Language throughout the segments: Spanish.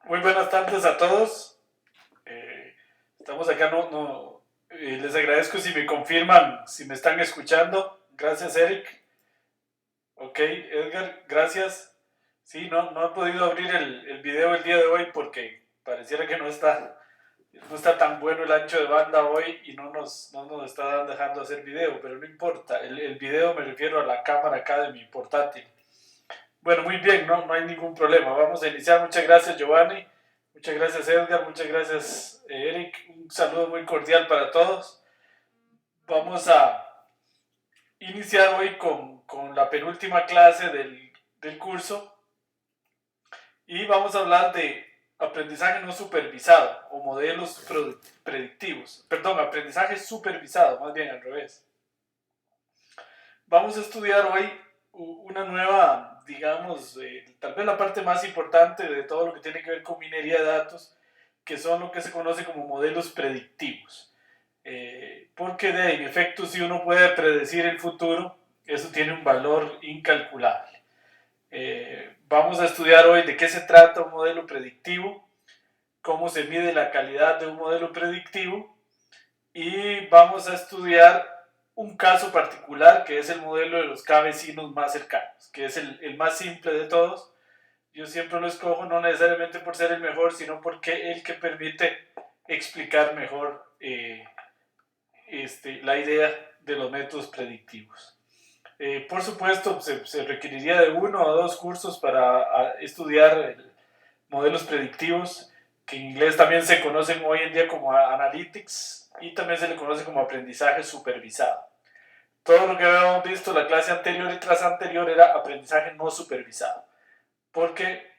Muy buenas tardes a todos. Estamos acá, les agradezco si me confirman, si me están escuchando. Gracias, Eric. Ok, Edgar, gracias. Sí, no he podido abrir el video el día de hoy porque pareciera que no está tan bueno el ancho de banda hoy y no nos está dejando hacer video, pero no importa. El video me refiero a la cámara acá de mi portátil. Bueno, muy bien, no hay ningún problema. Vamos a iniciar. Muchas gracias, Giovanni. Muchas gracias, Edgar. Muchas gracias, Eric. Un saludo muy cordial para todos. Vamos a iniciar hoy con la penúltima clase del curso y vamos a hablar de aprendizaje no supervisado o modelos predictivos. Perdón, aprendizaje supervisado, más bien al revés. Vamos a estudiar hoy una nueva, digamos, tal vez la parte más importante de todo lo que tiene que ver con minería de datos, que son lo que se conoce como modelos predictivos. Porque en efecto, si uno puede predecir el futuro, eso tiene un valor incalculable. Vamos a estudiar hoy de qué se trata un modelo predictivo, cómo se mide la calidad de un modelo predictivo y vamos a estudiar un caso particular que es el modelo de los K vecinos más cercanos, que es el más simple de todos. Yo siempre lo escojo no necesariamente por ser el mejor, sino porque el que permite explicar mejor la idea de los métodos predictivos. Por supuesto, se requeriría de 1 o 2 cursos para estudiar modelos predictivos, que en inglés también se conocen hoy en día como analytics y también se le conoce como aprendizaje supervisado. Todo lo que habíamos visto en la clase anterior y tras anterior era aprendizaje no supervisado, porque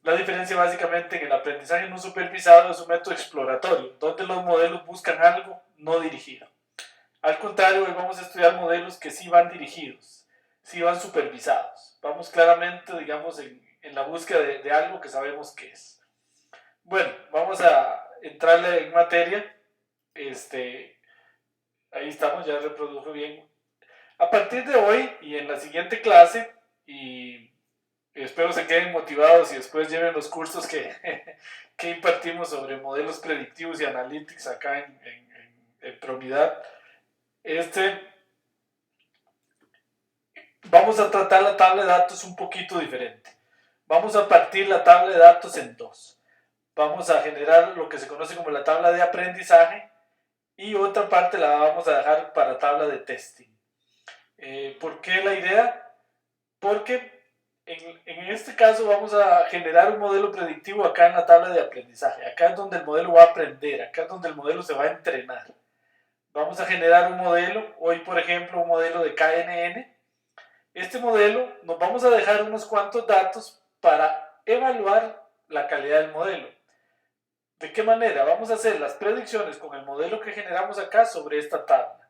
la diferencia básicamente en el aprendizaje no supervisado es un método exploratorio, donde los modelos buscan algo no dirigido. Al contrario, hoy vamos a estudiar modelos que sí van dirigidos, sí van supervisados. Vamos claramente, digamos, en la búsqueda de algo que sabemos que es. Bueno, vamos a entrarle en materia. Ahí estamos, ya reprodujo bien. A partir de hoy y en la siguiente clase, y espero se queden motivados y después lleven los cursos que impartimos sobre modelos predictivos y analytics acá en Promidad. Vamos a tratar la tabla de datos un poquito diferente. Vamos a partir la tabla de datos en dos. Vamos a generar lo que se conoce como la tabla de aprendizaje y otra parte la vamos a dejar para tabla de testing. ¿Por qué la idea? Porque en este caso vamos a generar un modelo predictivo acá en la tabla de aprendizaje. Acá es donde el modelo va a aprender, acá es donde el modelo se va a entrenar. Vamos a generar un modelo, hoy por ejemplo un modelo de KNN. Este modelo nos vamos a dejar unos cuantos datos para evaluar la calidad del modelo. ¿De qué manera? Vamos a hacer las predicciones con el modelo que generamos acá sobre esta tabla.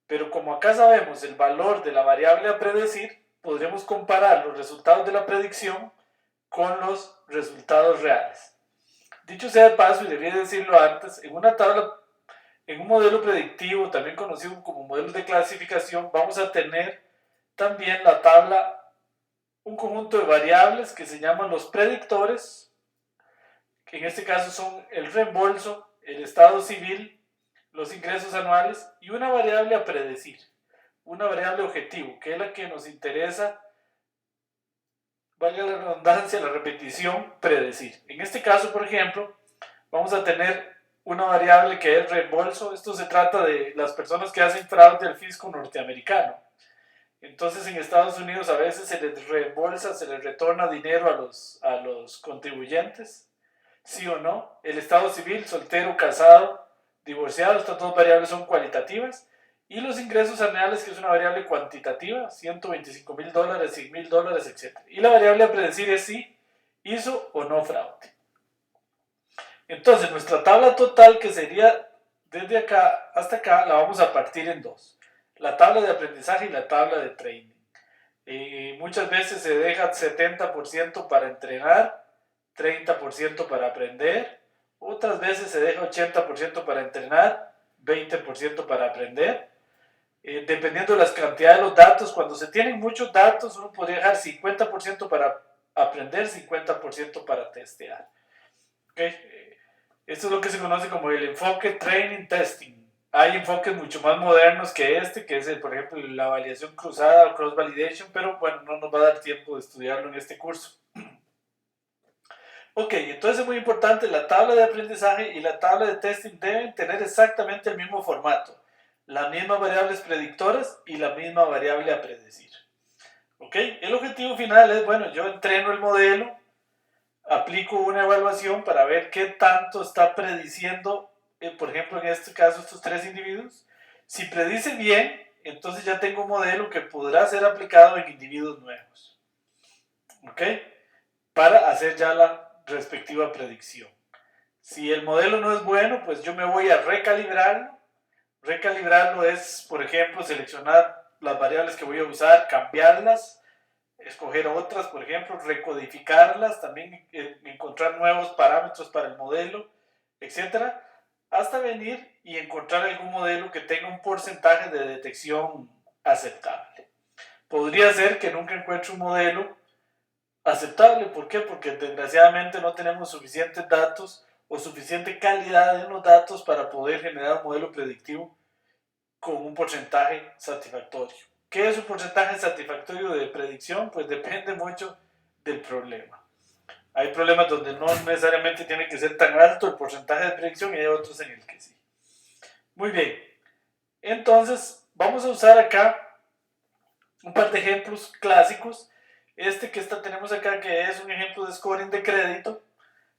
Pero como acá sabemos el valor de la variable a predecir, podremos comparar los resultados de la predicción con los resultados reales. Dicho sea de paso, y debía decirlo antes, en una tabla, en un modelo predictivo, también conocido como modelo de clasificación, vamos a tener también la tabla, un conjunto de variables que se llaman los predictores, que en este caso son el reembolso, el estado civil, los ingresos anuales y una variable a predecir, una variable objetivo, que es la que nos interesa, valga la redundancia, la repetición, predecir. En este caso, por ejemplo, vamos a tener una variable que es reembolso. Esto se trata de las personas que hacen fraude al fisco norteamericano. Entonces en Estados Unidos a veces se les reembolsa, se les retorna dinero a los contribuyentes, sí o no. El estado civil, soltero, casado, divorciado, estas dos variables son cualitativas. Y los ingresos anuales, que es una variable cuantitativa, $125,000, $100,000, etc. Y la variable a predecir es si hizo o no fraude. Entonces nuestra tabla total, que sería desde acá hasta acá, la vamos a partir en dos. La tabla de aprendizaje y la tabla de training. Muchas veces se deja 70% para entrenar, 30% para aprender. Otras veces se deja 80% para entrenar, 20% para aprender. Dependiendo de las cantidades de los datos, cuando se tienen muchos datos, uno podría dejar 50% para aprender, 50% para testear. ¿Ok? Esto es lo que se conoce como el enfoque Training Testing. Hay enfoques mucho más modernos que este, que es, por ejemplo, la validación cruzada o cross validation, pero bueno, no nos va a dar tiempo de estudiarlo en este curso. Ok, entonces es muy importante, la tabla de aprendizaje y la tabla de testing deben tener exactamente el mismo formato, las mismas variables predictoras y la misma variable a predecir. Ok, el objetivo final es, bueno, yo entreno el modelo, aplico una evaluación para ver qué tanto está prediciendo, por ejemplo, en este caso, estos tres individuos. Si predice bien, entonces ya tengo un modelo que podrá ser aplicado en individuos nuevos. ¿Ok? Para hacer ya la respectiva predicción. Si el modelo no es bueno, pues yo me voy a recalibrarlo. Recalibrarlo es, por ejemplo, seleccionar las variables que voy a usar, cambiarlas, escoger otras, por ejemplo, recodificarlas, también encontrar nuevos parámetros para el modelo, etcétera, hasta venir y encontrar algún modelo que tenga un porcentaje de detección aceptable. Podría ser que nunca encuentre un modelo aceptable. ¿Por qué? Porque desgraciadamente no tenemos suficientes datos o suficiente calidad en los datos para poder generar un modelo predictivo con un porcentaje satisfactorio. ¿Qué es un porcentaje satisfactorio de predicción? Pues depende mucho del problema. Hay problemas donde no necesariamente tiene que ser tan alto el porcentaje de predicción y hay otros en el que sí. Muy bien. Entonces, vamos a usar acá un par de ejemplos clásicos. Este que tenemos acá, que es un ejemplo de scoring de crédito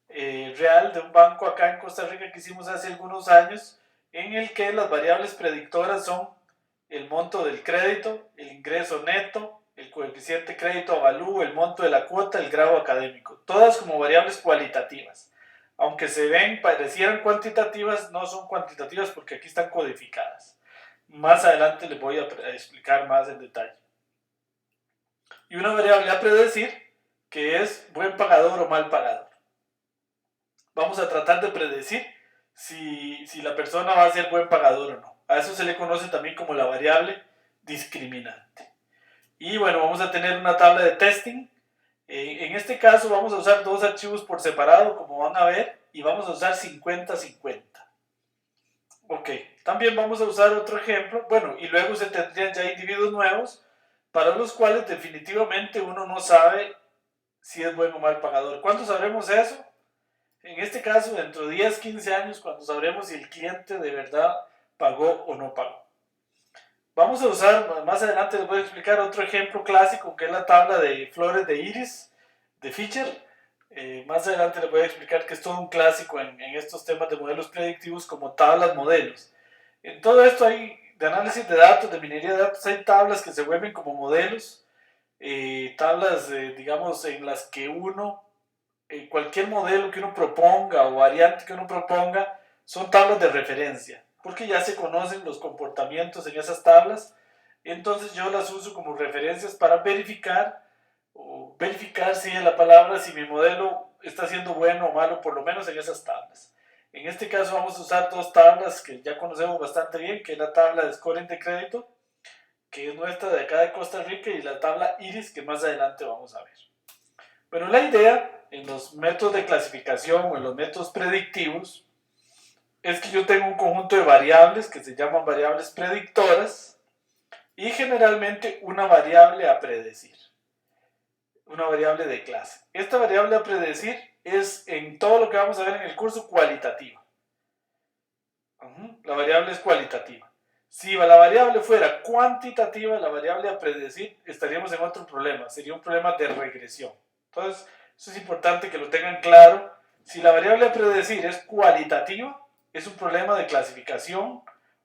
real de un banco acá en Costa Rica que hicimos hace algunos años, en el que las variables predictoras son el monto del crédito, el ingreso neto, el coeficiente crédito avalúo, el monto de la cuota, el grado académico, todas como variables cualitativas. Aunque se ven, parecieran cuantitativas, no son cuantitativas porque aquí están codificadas. Más adelante les voy a explicar más en detalle. Y una variable a predecir, que es buen pagador o mal pagador. Vamos a tratar de predecir si la persona va a ser buen pagador o no. A eso se le conoce también como la variable discriminante. Y bueno, vamos a tener una tabla de testing. En este caso vamos a usar dos archivos por separado, como van a ver, y vamos a usar 50-50. Ok, también vamos a usar otro ejemplo. Bueno, y luego se tendrían ya individuos nuevos para los cuales definitivamente uno no sabe si es buen o mal pagador. ¿Cuándo sabremos eso? En este caso, dentro de 10, 15 años, cuando sabremos si el cliente de verdad pagó o no pagó. Vamos a usar, más adelante les voy a explicar otro ejemplo clásico que es la tabla de flores de iris de Fisher. Más adelante les voy a explicar que es todo un clásico en estos temas de modelos predictivos como tablas modelos. En todo esto hay de análisis de datos, de minería de datos, hay tablas que se vuelven como modelos, tablas, digamos, en las que cualquier modelo que uno proponga o variante que uno proponga son tablas de referencia, porque ya se conocen los comportamientos en esas tablas, entonces yo las uso como referencias para verificar, o verificar si es la palabra, si mi modelo está siendo bueno o malo, por lo menos en esas tablas. En este caso vamos a usar dos tablas que ya conocemos bastante bien, que es la tabla de scoring de crédito, que es nuestra de acá de Costa Rica, y la tabla IRIS, que más adelante vamos a ver. Bueno, la idea en los métodos de clasificación o en los métodos predictivos es que yo tengo un conjunto de variables que se llaman variables predictoras y generalmente una variable a predecir, una variable de clase. Esta variable a predecir es, en todo lo que vamos a ver en el curso, cualitativa. La variable es cualitativa. Si la variable fuera cuantitativa, la variable a predecir, estaríamos en otro problema, sería un problema de regresión. Entonces, eso es importante que lo tengan claro. Si la variable a predecir es cualitativa, es un problema de clasificación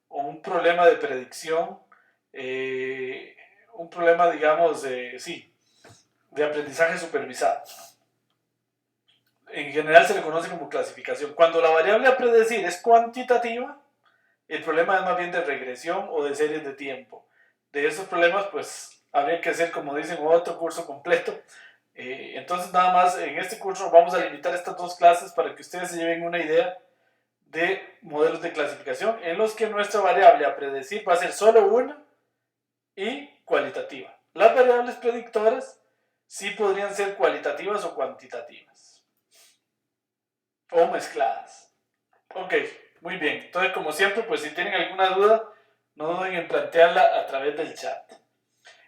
o un problema de predicción, un problema, digamos, de aprendizaje supervisado. En general se le conoce como clasificación. Cuando la variable a predecir es cuantitativa, el problema es más bien de regresión o de series de tiempo. De esos problemas, pues, habría que hacer, como dicen, otro curso completo. Entonces, nada más, en este curso vamos a limitar estas dos clases para que ustedes se lleven una idea de modelos de clasificación en los que nuestra variable a predecir va a ser solo una y cualitativa. Las variables predictoras sí podrían ser cualitativas o cuantitativas. o mezcladas. Ok, muy bien. Entonces, como siempre, pues si tienen alguna duda, no duden en plantearla a través del chat.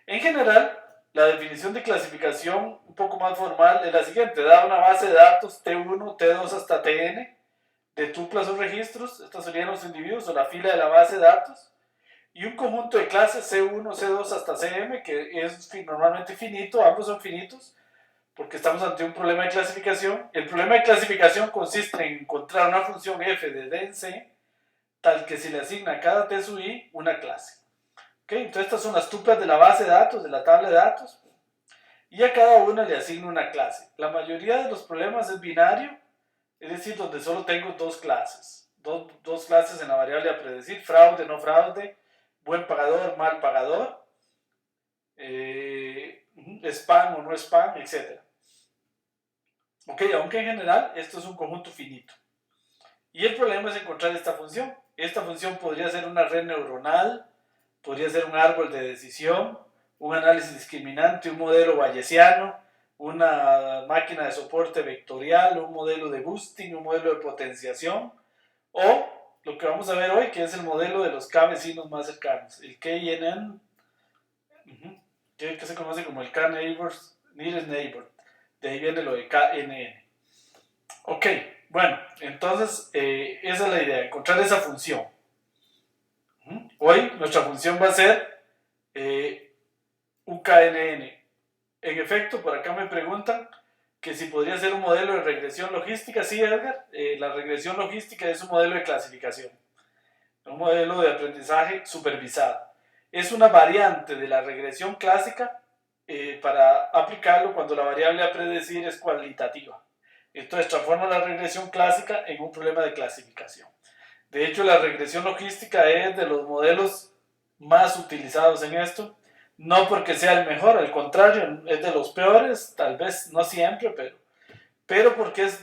En general, la definición de clasificación un poco más formal es la siguiente. Da una base de datos T1, T2 hasta Tn de tuplas o registros. Estos serían los individuos o la fila de la base de datos. Y un conjunto de clases C1, C2 hasta Cm, que es normalmente finito, ambos son finitos, porque estamos ante un problema de clasificación. El problema de clasificación consiste en encontrar una función f de D en C, tal que se le asigna a cada T sub i una clase. ¿Okay? Entonces estas son las tuplas de la base de datos, de la tabla de datos, y a cada una le asigno una clase. La mayoría de los problemas es binario, es decir, donde solo tengo dos clases. Dos clases en la variable a predecir, fraude, no fraude, buen pagador, mal pagador, spam o no spam, etc. Ok, aunque en general esto es un conjunto finito. Y el problema es encontrar esta función. Esta función podría ser una red neuronal, podría ser un árbol de decisión, un análisis discriminante, un modelo bayesiano, una máquina de soporte vectorial, un modelo de boosting, un modelo de potenciación, o lo que vamos a ver hoy, que es el modelo de los K vecinos más cercanos, el KNN, que se conoce como el K-Neighbors, Nearest Neighbor, de ahí viene lo de KNN. Ok, bueno, entonces esa es la idea, encontrar esa función. Hoy nuestra función va a ser un KNN. En efecto, por acá me preguntan que si podría ser un modelo de regresión logística. Sí, Edgar, la regresión logística es un modelo de clasificación, un modelo de aprendizaje supervisado. Es una variante de la regresión clásica para aplicarlo cuando la variable a predecir es cualitativa. Entonces transforma la regresión clásica en un problema de clasificación. De hecho, la regresión logística es de los modelos más utilizados en esto, no porque sea el mejor, al contrario, es de los peores, tal vez no siempre, pero porque es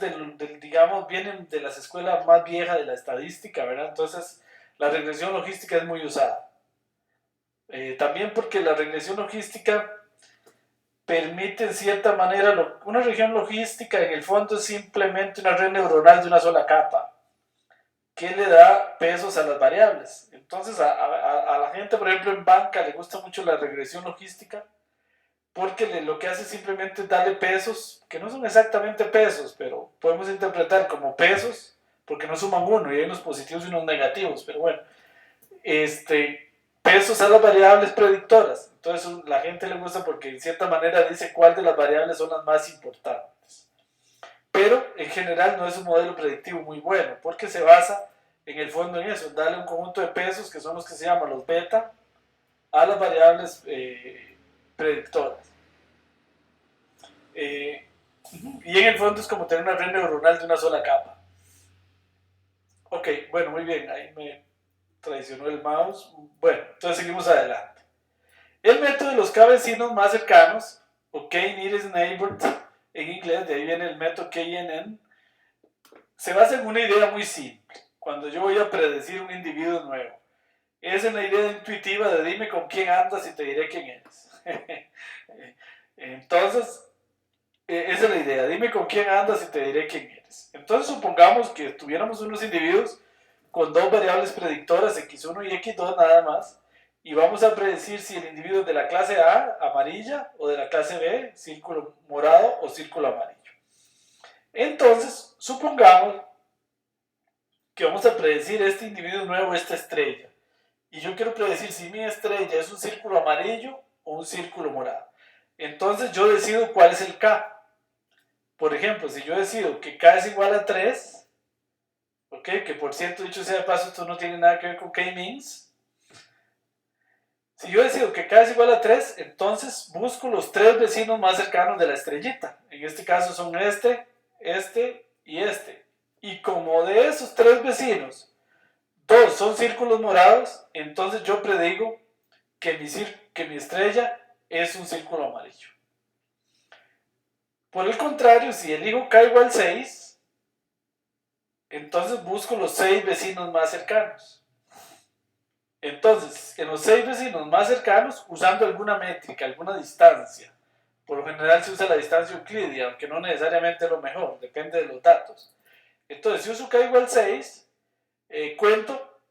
digamos, vienen de las escuelas más viejas de la estadística, ¿verdad? Entonces, la regresión logística es muy usada. También porque la regresión logística permite en cierta manera, una región logística en el fondo es simplemente una red neuronal de una sola capa, que le da pesos a las variables. Entonces a la gente, por ejemplo, en banca le gusta mucho la regresión logística, porque lo que hace simplemente es darle pesos, que no son exactamente pesos, pero podemos interpretar como pesos, porque no suman uno, y hay unos positivos y unos negativos, pero bueno, pesos a las variables predictoras. Entonces la gente le gusta porque en cierta manera dice cuál de las variables son las más importantes. Pero en general no es un modelo predictivo muy bueno, porque se basa en el fondo en eso, en darle un conjunto de pesos, que son los que se llaman los beta, a las variables predictoras. Y en el fondo es como tener una red neuronal de una sola capa. Ok, bueno, muy bien, ahí me traicionó el mouse. Bueno, entonces seguimos adelante. El método de los K vecinos más cercanos, o K-Nearest Neighbor, en inglés, de ahí viene el método KNN, se basa en una idea muy simple. Cuando yo voy a predecir un individuo nuevo, es en la idea intuitiva de dime con quién andas y te diré quién eres. Entonces, esa es la idea, dime con quién andas y te diré quién eres. Entonces supongamos que tuviéramos unos individuos con dos variables predictoras, x1 y x2 nada más, y vamos a predecir si el individuo es de la clase A, amarilla, o de la clase B, círculo morado o círculo amarillo. Entonces, supongamos que vamos a predecir este individuo nuevo, esta estrella. Y yo quiero predecir si mi estrella es un círculo amarillo o un círculo morado. Entonces yo decido cuál es el K. Por ejemplo, si yo decido que K es igual a 3, ¿ok? Que por cierto, dicho sea de paso, esto no tiene nada que ver con K-means. Si yo decido que K es igual a 3, entonces busco los tres vecinos más cercanos de la estrellita. En este caso son este y este. Y como de esos tres vecinos, dos son círculos morados, entonces yo predigo que mi estrella es un círculo amarillo. Por el contrario, si elijo K igual 6, entonces busco los 6 vecinos más cercanos. Entonces, en los 6 vecinos más cercanos, usando alguna métrica, alguna distancia, por lo general se usa la distancia euclidia, aunque no necesariamente es lo mejor, depende de los datos. Entonces, si uso k igual 6, cuento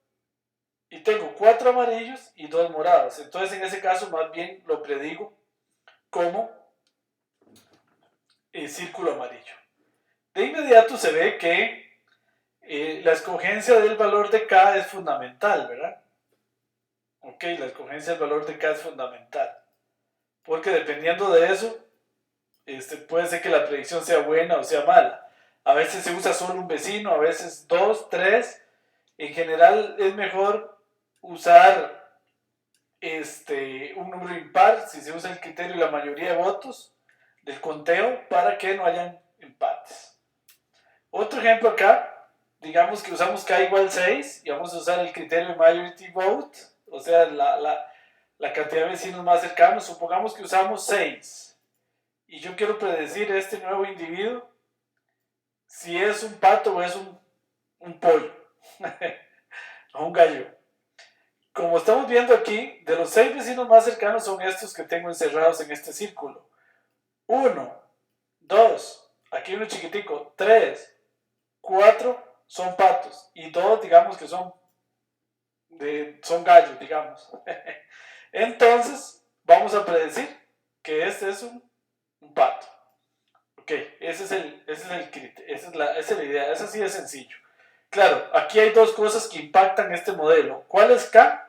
y tengo 4 amarillos y 2 morados. Entonces, en ese caso, más bien lo predigo como el círculo amarillo. De inmediato se ve que la escogencia del valor de k es fundamental, ¿verdad? Ok, la escogencia del valor de k es fundamental. Porque dependiendo de eso, puede ser que la predicción sea buena o sea mala. A veces se usa solo un vecino, a veces 2, 3. En general es mejor usar un número impar si se usa el criterio de la mayoría de votos del conteo para que no hayan empates. Otro ejemplo acá, digamos que usamos k igual 6 y vamos a usar el criterio de majority vote, o sea, la cantidad de vecinos más cercanos. Supongamos que usamos 6 y yo quiero predecir este nuevo individuo si es un pato o es un pollo o un gallo. Como estamos viendo aquí, de los 6 vecinos más cercanos son estos que tengo encerrados en este círculo. 1, 2, aquí uno chiquitico, 3, 4 son patos y 2 digamos que son gallos, digamos. Entonces, vamos a predecir que este es un pato. Ok, esa es la idea, eso sí es sencillo. Claro, aquí hay dos cosas que impactan este modelo. ¿Cuál es K?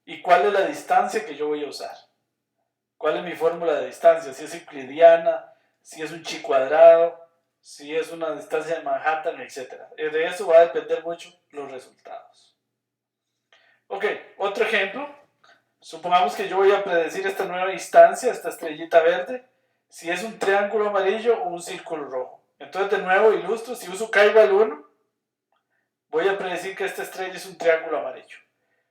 ¿Y cuál es la distancia que yo voy a usar? ¿Cuál es mi fórmula de distancia? Si es euclidiana, si es un chi cuadrado, si es una distancia de Manhattan, etc. De eso va a depender mucho los resultados. Ok, otro ejemplo. Supongamos que yo voy a predecir esta nueva instancia, esta estrellita verde, si es un triángulo amarillo o un círculo rojo. Entonces, de nuevo, ilustro, si uso k igual 1, voy a predecir que esta estrella es un triángulo amarillo.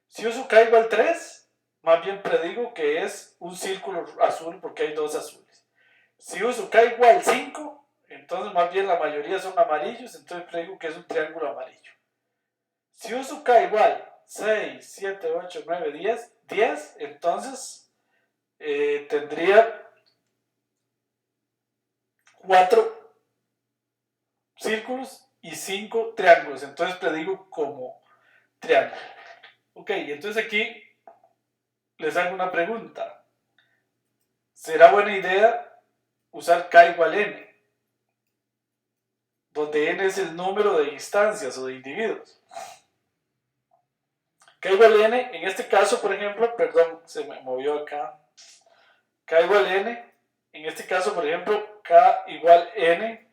Si uso k igual 3, más bien predigo que es un círculo azul porque hay dos azules. Si uso k igual 5, entonces más bien la mayoría son amarillos, entonces predigo que es un triángulo amarillo. Si uso k igual 6, 7, 8, 9, 10, entonces tendría 4 círculos y 5 triángulos, entonces predigo como triángulo. Ok, entonces aquí les hago una pregunta. ¿Será buena idea usar k igual n? Donde n es el número de instancias o de individuos. K igual n, en este caso, por ejemplo, perdón, se me movió acá. K igual n, en este caso, por ejemplo, k igual n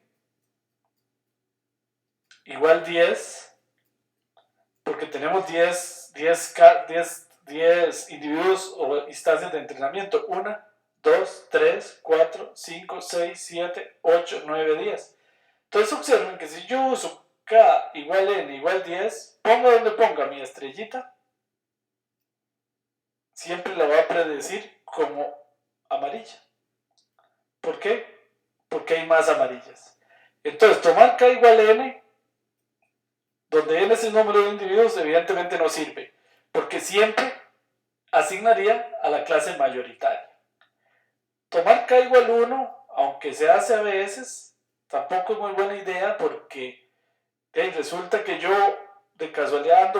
igual 10, porque tenemos 10 individuos o instancias de entrenamiento. 1, 2, 3, 4, 5, 6, 7, 8, 9, 10. Entonces observen que si yo uso k igual n igual 10, ponga donde ponga mi estrellita, siempre la va a predecir como amarilla. ¿Por qué? Porque hay más amarillas. Entonces, tomar k igual n, donde n es el número de individuos, evidentemente no sirve, porque siempre asignaría a la clase mayoritaria. Tomar k igual 1, aunque se hace a veces, tampoco es muy buena idea porque resulta que yo de casualidad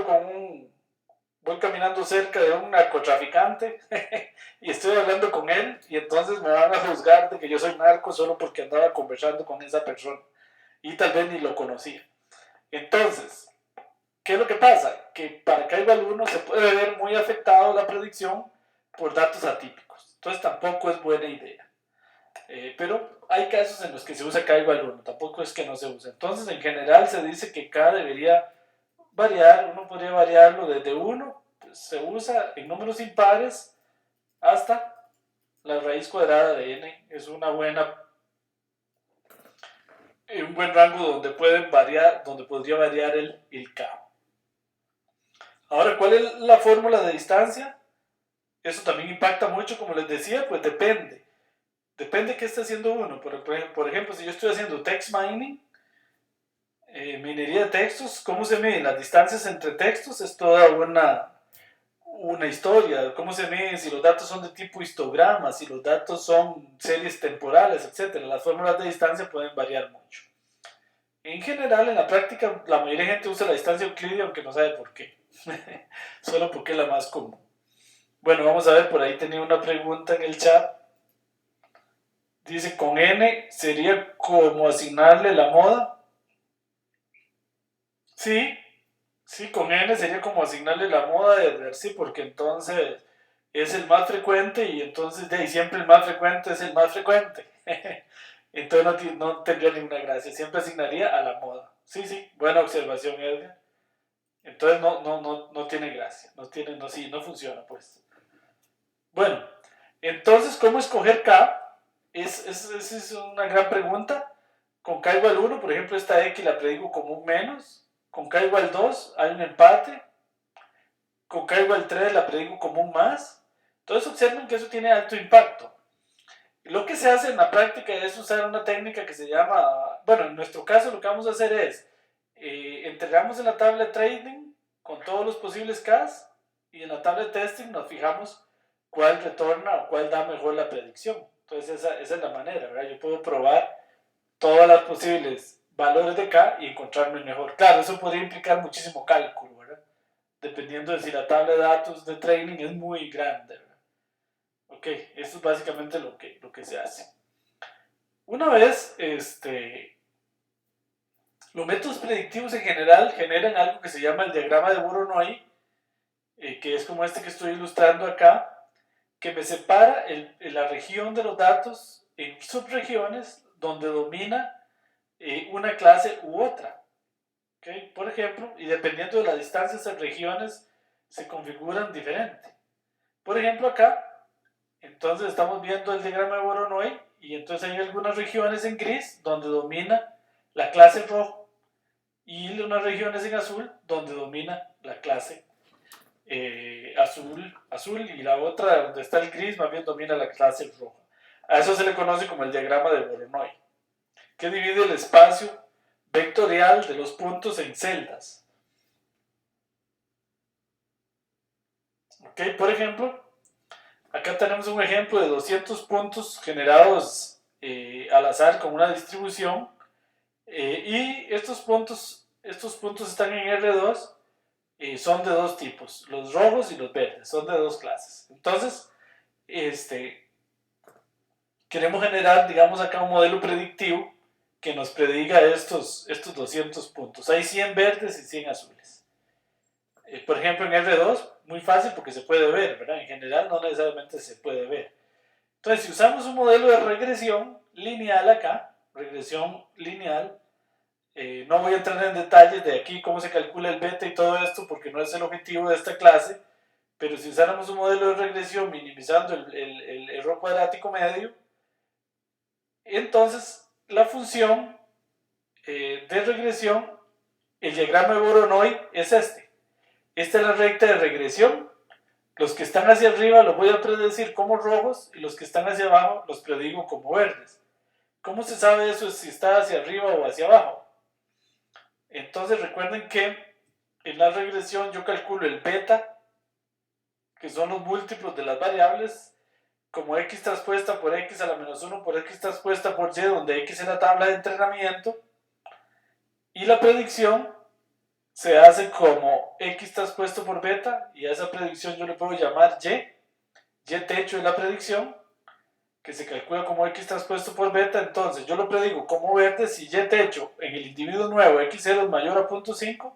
voy caminando cerca de un narcotraficante y estoy hablando con él y entonces me van a juzgar de que yo soy narco solo porque andaba conversando con esa persona y tal vez ni lo conocía. Entonces, ¿qué es lo que pasa? Que para k igual 1 se puede ver muy afectado la predicción por datos atípicos. Entonces tampoco es buena idea. Pero hay casos en los que se usa k igual 1, tampoco es que no se use. Entonces, en general se dice que k debería variar, uno podría variarlo desde 1, pues se usa en números impares, hasta la raíz cuadrada de n. Es un buen rango donde podría variar el k. Ahora, ¿cuál es la fórmula de distancia? Eso también impacta mucho, como les decía, pues depende. Depende de qué esté haciendo uno. Por ejemplo, si yo estoy haciendo text mining, minería de textos, ¿cómo se miden? Las distancias entre textos es toda una historia. ¿Cómo se miden? Si los datos son de tipo histograma, si los datos son series temporales, etc. Las fórmulas de distancia pueden variar mucho. En general, en la práctica, la mayoría de gente usa la distancia euclidia, aunque no sabe por qué. Solo porque es la más común. Bueno, vamos a ver, por ahí tenía una pregunta en el chat. Dice, con n sería como asignarle la moda. Sí, sí, con n sería como asignarle la moda de ver, sí, porque entonces es el más frecuente y entonces de ahí siempre el más frecuente es el más frecuente. Entonces no tendría ninguna gracia, siempre asignaría a la moda. Sí, sí, buena observación, Edgar. Entonces no tiene gracia, sí, no funciona, pues. Bueno, entonces, ¿cómo escoger K? Esa es una gran pregunta. Con K igual 1, por ejemplo, esta X la predigo como un menos. Con K igual 2 hay un empate. Con K igual 3 la predigo como un más. Entonces observen que eso tiene alto impacto. Lo que se hace en la práctica es usar una técnica que se llama, bueno, en nuestro caso lo que vamos a hacer es, entregamos en la tabla de trading con todos los posibles Ks y en la tabla de testing nos fijamos cuál retorna o cuál da mejor la predicción. Entonces esa es la manera, ¿verdad? Yo puedo probar todas las posibles valores de K y encontrarme el mejor. Claro, eso podría implicar muchísimo cálculo, ¿verdad? Dependiendo de si la tabla de datos de trading es muy grande, ¿verdad? Ok, eso es básicamente lo que se hace. Una vez, los métodos predictivos en general generan algo que se llama el diagrama de Voronoi, que es como este que estoy ilustrando acá, que me separa la región de los datos en subregiones donde domina una clase u otra. ¿Okay? Por ejemplo, y dependiendo de la distancia, esas regiones se configuran diferente. Por ejemplo, acá, entonces estamos viendo el diagrama de Voronoi y entonces hay algunas regiones en gris donde domina la clase rojo y unas regiones en azul donde domina la clase azul y la otra donde está el gris más bien domina la clase roja. A eso se le conoce como el diagrama de Voronoi, que divide el espacio vectorial de los puntos en celdas. ¿Okay? Por ejemplo, acá tenemos un ejemplo de 200 puntos generados al azar con una distribución y estos puntos están en R2 y son de dos tipos, los rojos y los verdes, son de dos clases. Entonces, queremos generar, digamos acá, un modelo predictivo que nos prediga estos 200 puntos. Hay 100 verdes y 100 azules. Por ejemplo, en R2, muy fácil porque se puede ver, ¿verdad? En general no necesariamente se puede ver. Entonces, si usamos un modelo de regresión lineal acá, regresión lineal, no voy a entrar en detalles de aquí cómo se calcula el beta y todo esto porque no es el objetivo de esta clase, pero si usáramos un modelo de regresión minimizando el error cuadrático medio, entonces la función de regresión, el diagrama de Voronoi es este. Esta es la recta de regresión. Los que están hacia arriba los voy a predecir como rojos y los que están hacia abajo los predigo como verdes. ¿Cómo se sabe eso si está hacia arriba o hacia abajo? Entonces recuerden que en la regresión yo calculo el beta, que son los múltiplos de las variables, como x traspuesta por x a la menos 1 por x traspuesta por y, donde x es la tabla de entrenamiento, y la predicción se hace como x traspuesto por beta, y a esa predicción yo le puedo llamar y techo es la predicción, que se calcula como x traspuesto por beta. Entonces yo lo predigo como verde si y techo en el individuo nuevo x0 es mayor a 0.5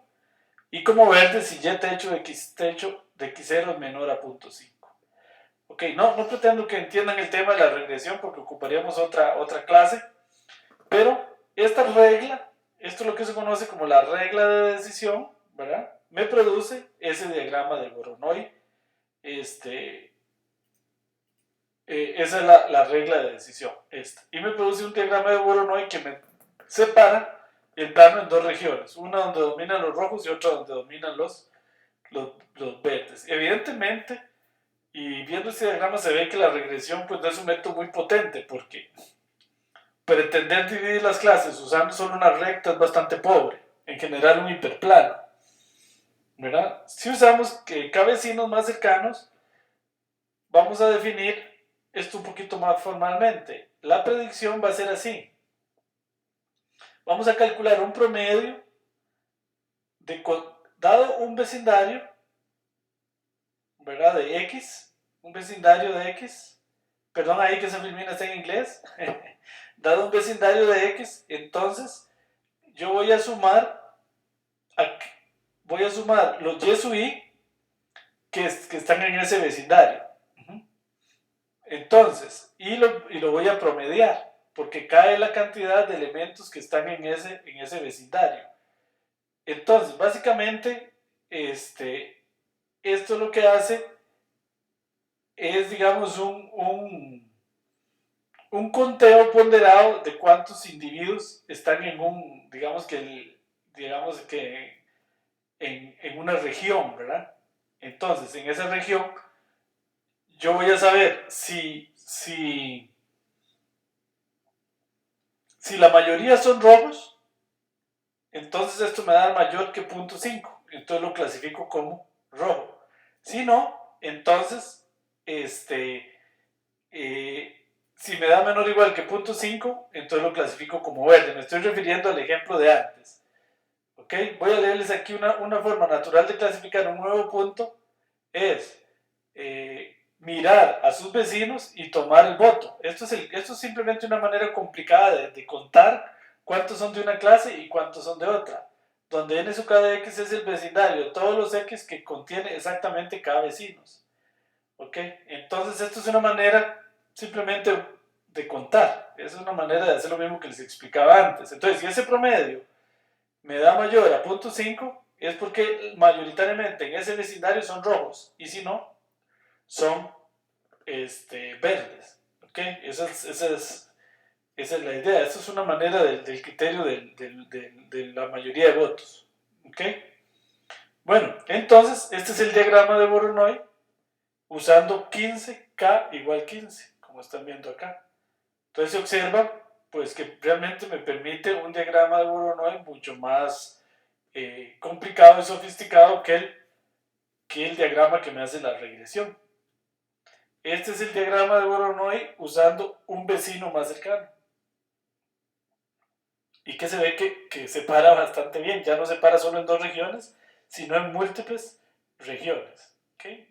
y como verde si y techo de x0 es menor a 0.5. Ok, no pretendo que entiendan el tema de la regresión porque ocuparíamos otra clase, pero esta regla, esto es lo que se conoce como la regla de decisión, ¿verdad? Me produce ese diagrama de Voronoi. Esa es la regla de decisión. Y me produce un diagrama de Voronoi que me separa el plano en dos regiones, una donde dominan los rojos y otra donde dominan los verdes. Evidentemente, y viendo este diagrama se ve que la regresión pues no es un método muy potente porque pretender dividir las clases usando solo una recta es bastante pobre, en general un hiperplano, ¿verdad? Si usamos K-vecinos más cercanos, vamos a definir esto un poquito más formalmente. La predicción va a ser así. vamos a calcular un promedio dado un vecindario, ¿verdad? De X, un vecindario de X, perdón ahí que esa filmina está en inglés, dado un vecindario de X, entonces yo voy a sumar los Y sub I que están en ese vecindario. Entonces, y lo voy a promediar, porque cae la cantidad de elementos que están en ese vecindario. Entonces, básicamente, esto lo que hace es, digamos, un conteo ponderado de cuántos individuos están digamos que en una región, ¿verdad? Entonces, en esa región, yo voy a saber si la mayoría son rojos, entonces esto me da mayor que 0.5, entonces lo clasifico como rojo. Si no, entonces, si me da menor o igual que 0.5, entonces lo clasifico como verde. Me estoy refiriendo al ejemplo de antes. ¿Ok? Voy a leerles aquí una forma natural de clasificar un nuevo punto. Es mirar a sus vecinos y tomar el voto. Esto es simplemente una manera complicada de contar cuántos son de una clase y cuántos son de otra. Donde n sub k de x es el vecindario, todos los x que contiene exactamente cada vecino. ¿Ok? Entonces esto es una manera simplemente de contar. Es una manera de hacer lo mismo que les explicaba antes. Entonces, si ese promedio me da mayor a 0.5, es porque mayoritariamente en ese vecindario son rojos. Y si no, son verdes. ¿Ok? Esa es la idea. Esta es una manera del criterio de la mayoría de votos. ¿Ok? Bueno, entonces, este es el diagrama de Voronoi usando 15K igual 15, como están viendo acá. Entonces se observa pues, que realmente me permite un diagrama de Voronoi mucho más complicado y sofisticado que el diagrama que me hace la regresión. Este es el diagrama de Voronoi usando un vecino más cercano. Y que se ve que separa bastante bien. Ya no separa solo en dos regiones, sino en múltiples regiones. ¿Okay?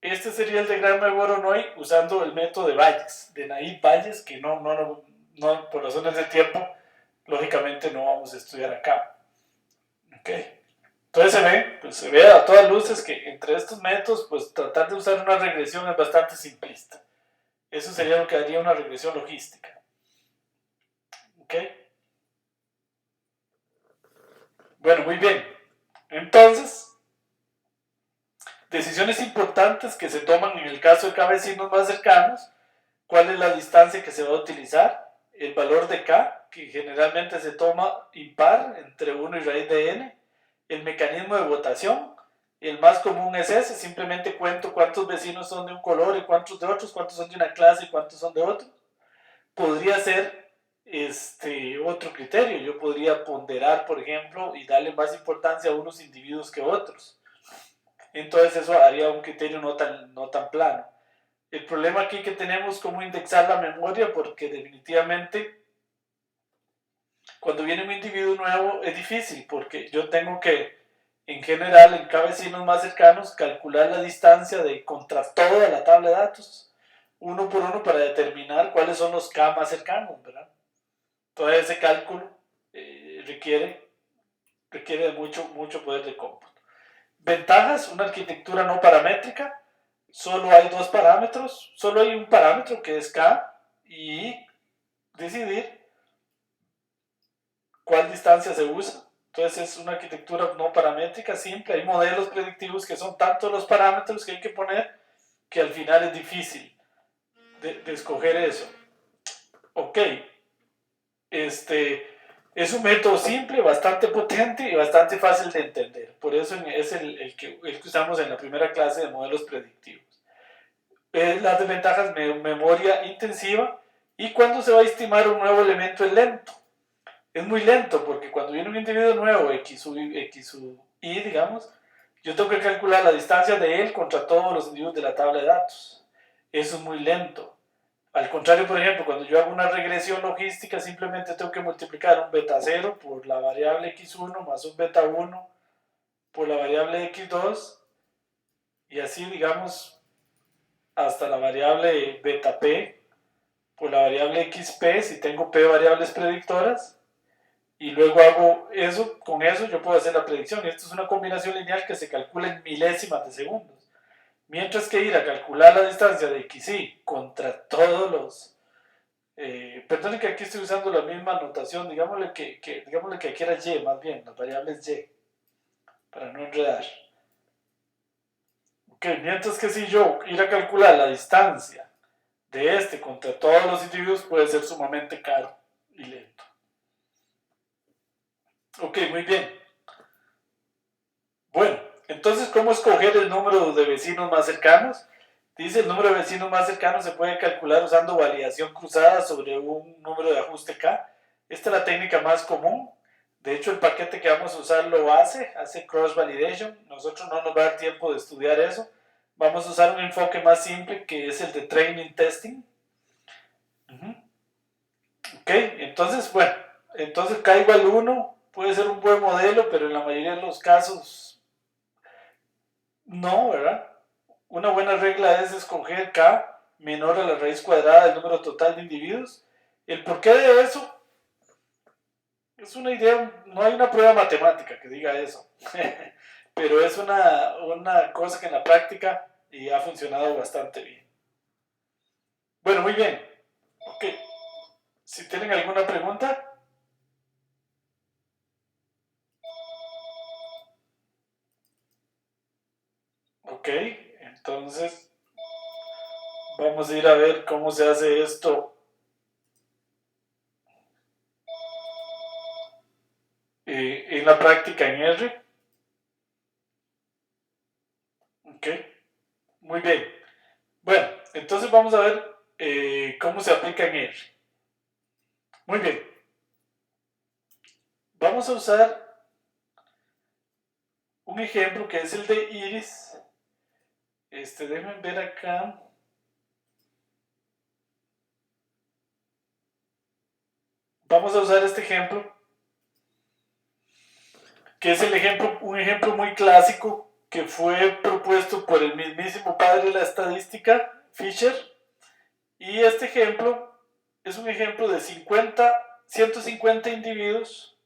Este sería el diagrama de Voronoi usando el método de Bayes, de Naive Bayes, que no, por razones de tiempo, lógicamente no vamos a estudiar acá. ¿Okay? Entonces se ve a todas luces que entre estos métodos, pues tratar de usar una regresión es bastante simplista. Eso sería lo que haría una regresión logística. ¿Ok? Bueno, muy bien. Entonces, decisiones importantes que se toman en el caso de K vecinos más cercanos. ¿Cuál es la distancia que se va a utilizar? El valor de K, que generalmente se toma impar entre 1 y raíz de n. El mecanismo de votación. El más común es ese, simplemente cuento cuántos vecinos son de un color y cuántos de otros, cuántos son de una clase y cuántos son de otro. Podría ser otro criterio. Yo podría ponderar, por ejemplo, y darle más importancia a unos individuos que a otros. Entonces eso haría un criterio no tan plano. El problema aquí que tenemos cómo indexar la memoria, porque definitivamente cuando viene un individuo nuevo es difícil, porque yo tengo que, en general, en cada vecino más cercanos, calcular la distancia contra toda la tabla de datos, uno por uno, para determinar cuáles son los K más cercanos, ¿verdad? Todo ese cálculo requiere de mucho poder de cómputo. Ventajas: una arquitectura no paramétrica. Solo hay dos parámetros, solo hay un parámetro que es K, y decidir cuál distancia se usa. Entonces es una arquitectura no paramétrica simple. Hay modelos predictivos que son tantos los parámetros que hay que poner que al final es difícil de escoger eso. Ok, es un método simple, bastante potente y bastante fácil de entender. Por eso es el que usamos en la primera clase de modelos predictivos. Las desventajas: memoria intensiva, y cuando se va a estimar un nuevo elemento es lento. Es muy lento porque cuando viene un individuo nuevo, X sub Y, digamos, yo tengo que calcular la distancia de él contra todos los individuos de la tabla de datos. Eso es muy lento. Al contrario, por ejemplo, cuando yo hago una regresión logística, simplemente tengo que multiplicar un beta 0 por la variable x1 más un beta 1 por la variable x2 y así, digamos, hasta la variable beta p por la variable xp si tengo p variables predictoras y luego hago eso, con eso yo puedo hacer la predicción. Y esto es una combinación lineal que se calcula en milésimas de segundos. Mientras que ir a calcular la distancia de xy contra todos los... perdonen que aquí estoy usando la misma notación, digámosle que aquí era y, más bien, las variables y, para no enredar. Ok, mientras que si yo ir a calcular la distancia de este contra todos los individuos puede ser sumamente caro y lento. Ok, muy bien. Bueno, entonces, ¿cómo escoger el número de vecinos más cercanos? Dice, el número de vecinos más cercanos se puede calcular usando validación cruzada sobre un número de ajuste K. Esta es la técnica más común. De hecho, el paquete que vamos a usar lo hace cross validation. Nosotros no nos va a dar tiempo de estudiar eso. Vamos a usar un enfoque más simple que es el de training testing. Ok, entonces, bueno, entonces K igual 1 puede ser un buen modelo, pero en la mayoría de los casos no, ¿verdad? Una buena regla es escoger K menor a la raíz cuadrada del número total de individuos. El porqué de eso es una idea, no hay una prueba matemática que diga eso, pero es una cosa que en la práctica y ha funcionado bastante bien. Bueno, muy bien. Ok, si tienen alguna pregunta. Ok, entonces vamos a ir a ver cómo se hace esto en la práctica en R. Ok, muy bien. Bueno, entonces vamos a ver cómo se aplica en R. Muy bien. Vamos a usar un ejemplo que es el de Iris. Déjenme ver acá. Vamos a usar este ejemplo, que es un ejemplo muy clásico que fue propuesto por el mismísimo padre de la estadística, Fisher. Y este ejemplo es un ejemplo de 150 individuos,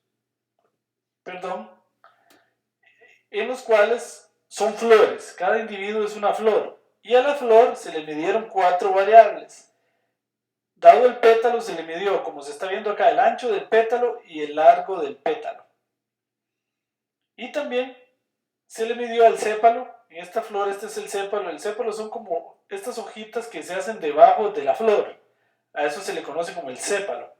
perdón, en los cuales son flores. Cada individuo es una flor. Y a la flor se le midieron 4 variables. Dado el pétalo, se le midió, como se está viendo acá, el ancho del pétalo y el largo del pétalo. Y también se le midió al sépalo. En esta flor, este es el sépalo. El sépalo son como estas hojitas que se hacen debajo de la flor. A eso se le conoce como el sépalo.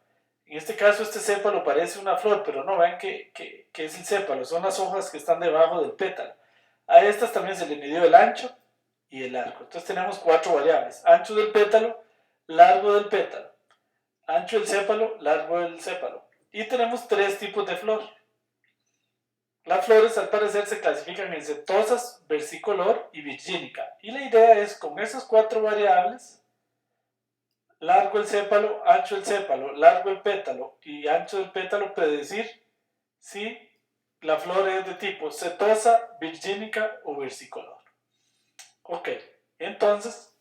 En este caso, este sépalo parece una flor, pero no, vean que es el sépalo. Son las hojas que están debajo del pétalo. A estas también se le midió el ancho y el largo. Entonces tenemos 4 variables. Ancho del pétalo, largo del pétalo. Ancho del sépalo, largo del sépalo. Y tenemos 3 tipos de flor. Las flores al parecer se clasifican en setosas, versicolor y virgínica. Y la idea es con esas 4 variables, largo el sépalo, ancho el sépalo, largo el pétalo y ancho del pétalo, predecir si la flor es de tipo setosa, virgínica o versicolor. Ok, entonces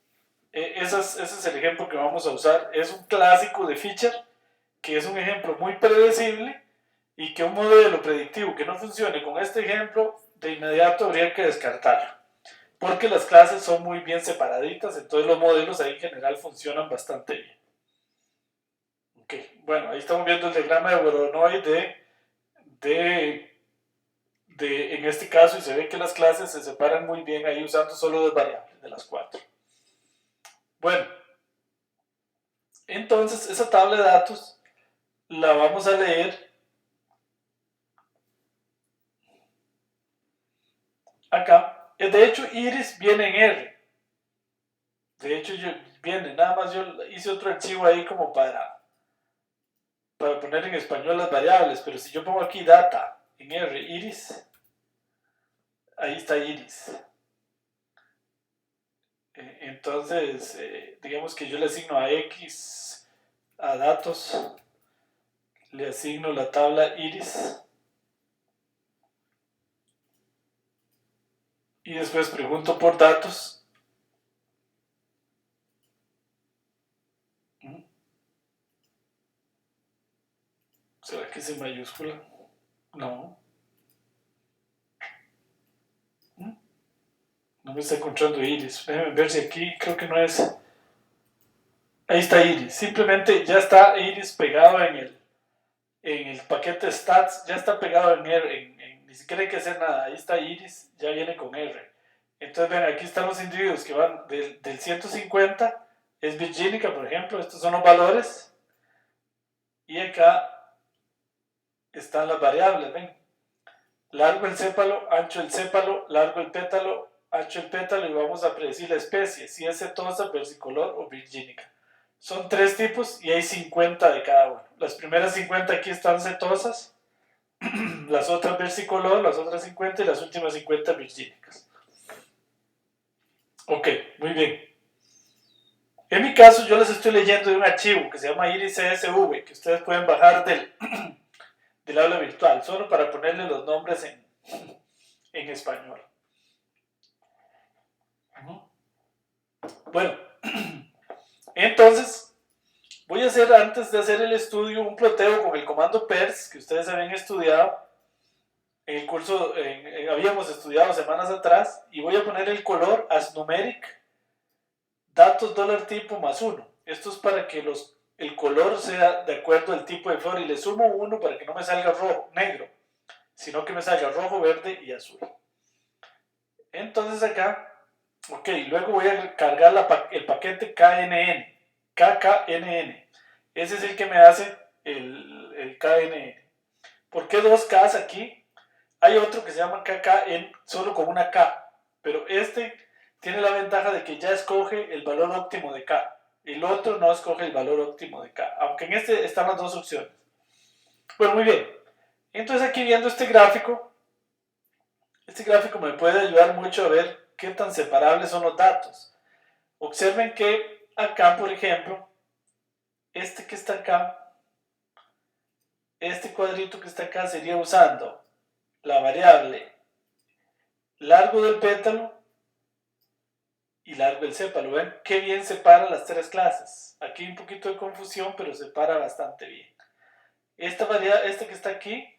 ese es el ejemplo que vamos a usar. Es un clásico de Fisher, que es un ejemplo muy predecible y que un modelo predictivo que no funcione con este ejemplo, de inmediato habría que descartarlo. Porque las clases son muy bien separaditas, entonces los modelos ahí en general funcionan bastante bien. Ok, bueno, ahí estamos viendo el diagrama de Voronoi en este caso, y se ve que las clases se separan muy bien ahí usando solo 2 variables de las 4. Bueno, entonces esa tabla de datos la vamos a leer acá. De hecho, Iris viene en R. De hecho, viene, nada más yo hice otro archivo ahí como para poner en español las variables, pero si yo pongo aquí data en R, Iris, ahí está Iris. Entonces, digamos que yo le asigno a X, a datos, le asigno la tabla iris y después pregunto por datos. ¿Será que es en mayúscula? No. No me está encontrando iris. Déjenme ver si aquí creo que no es. Ahí está iris. Simplemente ya está iris pegado en el paquete stats. Ya está pegado en R. Ni siquiera hay que hacer nada. Ahí está iris. Ya viene con R. Entonces ven, aquí están los individuos que van del 150. Es virgínica, por ejemplo. Estos son los valores. Y acá están las variables. Ven. Largo el sépalo, ancho el sépalo, largo el pétalo, ancho el pétalo y vamos a predecir la especie, si es setosa, versicolor o virgínica. Son 3 tipos y hay 50 de cada uno. Las primeras 50 aquí están setosas, las otras versicolor, las otras 50 y las últimas 50 virgínicas. Ok, muy bien. En mi caso yo les estoy leyendo de un archivo que se llama iris CSV, que ustedes pueden bajar del aula virtual, solo para ponerle los nombres en español. Bueno, entonces voy a hacer, antes de hacer el estudio, un ploteo con el comando pers que ustedes habían estudiado en el curso, habíamos estudiado semanas atrás, y voy a poner el color as numeric datos $tipo más 1. Esto es para que el color sea de acuerdo al tipo de flor, y le sumo 1 para que no me salga rojo, negro, sino que me salga rojo, verde y azul. Entonces acá, ok, luego voy a cargar el paquete KKNN. Ese es el que me hace el KNN. ¿Por qué 2Ks aquí? Hay otro que se llama KK solo con una K, pero este tiene la ventaja de que ya escoge el valor óptimo de K. El otro no escoge el valor óptimo de K, aunque en este están las dos opciones. Bueno, muy bien. Entonces aquí viendo este gráfico me puede ayudar mucho a ver qué tan separables son los datos. Observen que acá, por ejemplo, este que está acá, este cuadrito que está acá sería usando la variable largo del pétalo y largo del sépalo. ¿Ven qué bien separa las tres clases? Aquí hay un poquito de confusión, pero separa bastante bien. Esta variable, este que está aquí,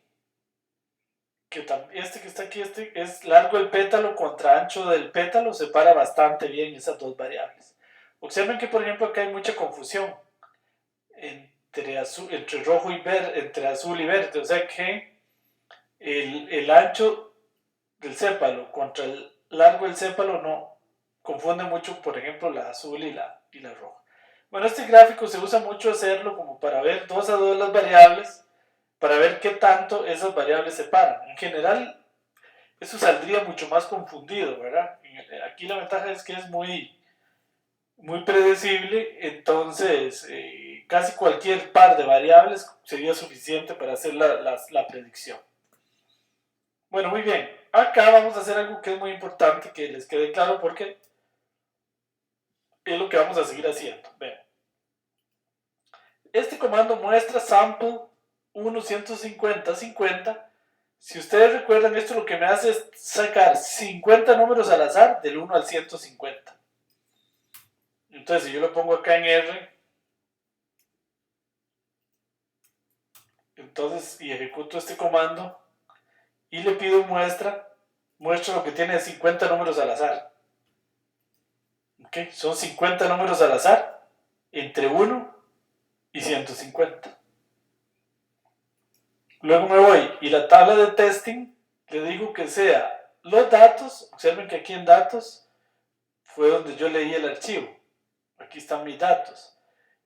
este es largo del pétalo contra ancho del pétalo, separa bastante bien esas dos variables. Observen que, por ejemplo, acá hay mucha confusión entre rojo y verde, entre azul y verde. O sea que el ancho del sépalo contra el largo del sépalo no confunde mucho, por ejemplo, la azul y la roja. Bueno, este gráfico se usa mucho hacerlo como para ver 2 a 2 las variables, para ver qué tanto esas variables separan. En general, eso saldría mucho más confundido, ¿verdad? Aquí la ventaja es que es muy predecible, entonces casi cualquier par de variables sería suficiente para hacer la predicción. Bueno, muy bien. Acá vamos a hacer algo que es muy importante que les quede claro porque es lo que vamos a seguir haciendo. Vean. Este comando muestra sample 1, 150, 50. Si ustedes recuerdan, esto lo que me hace es sacar 50 números al azar del 1 al 150. Entonces, si yo lo pongo acá en R, entonces, y ejecuto este comando, y le pido muestra lo que tiene 50 números al azar. ¿Okay? Son 50 números al azar entre 1 y 150. Luego me voy y la tabla de testing le digo que sea los datos. Observen que aquí en datos fue donde yo leí el archivo. Aquí están mis datos.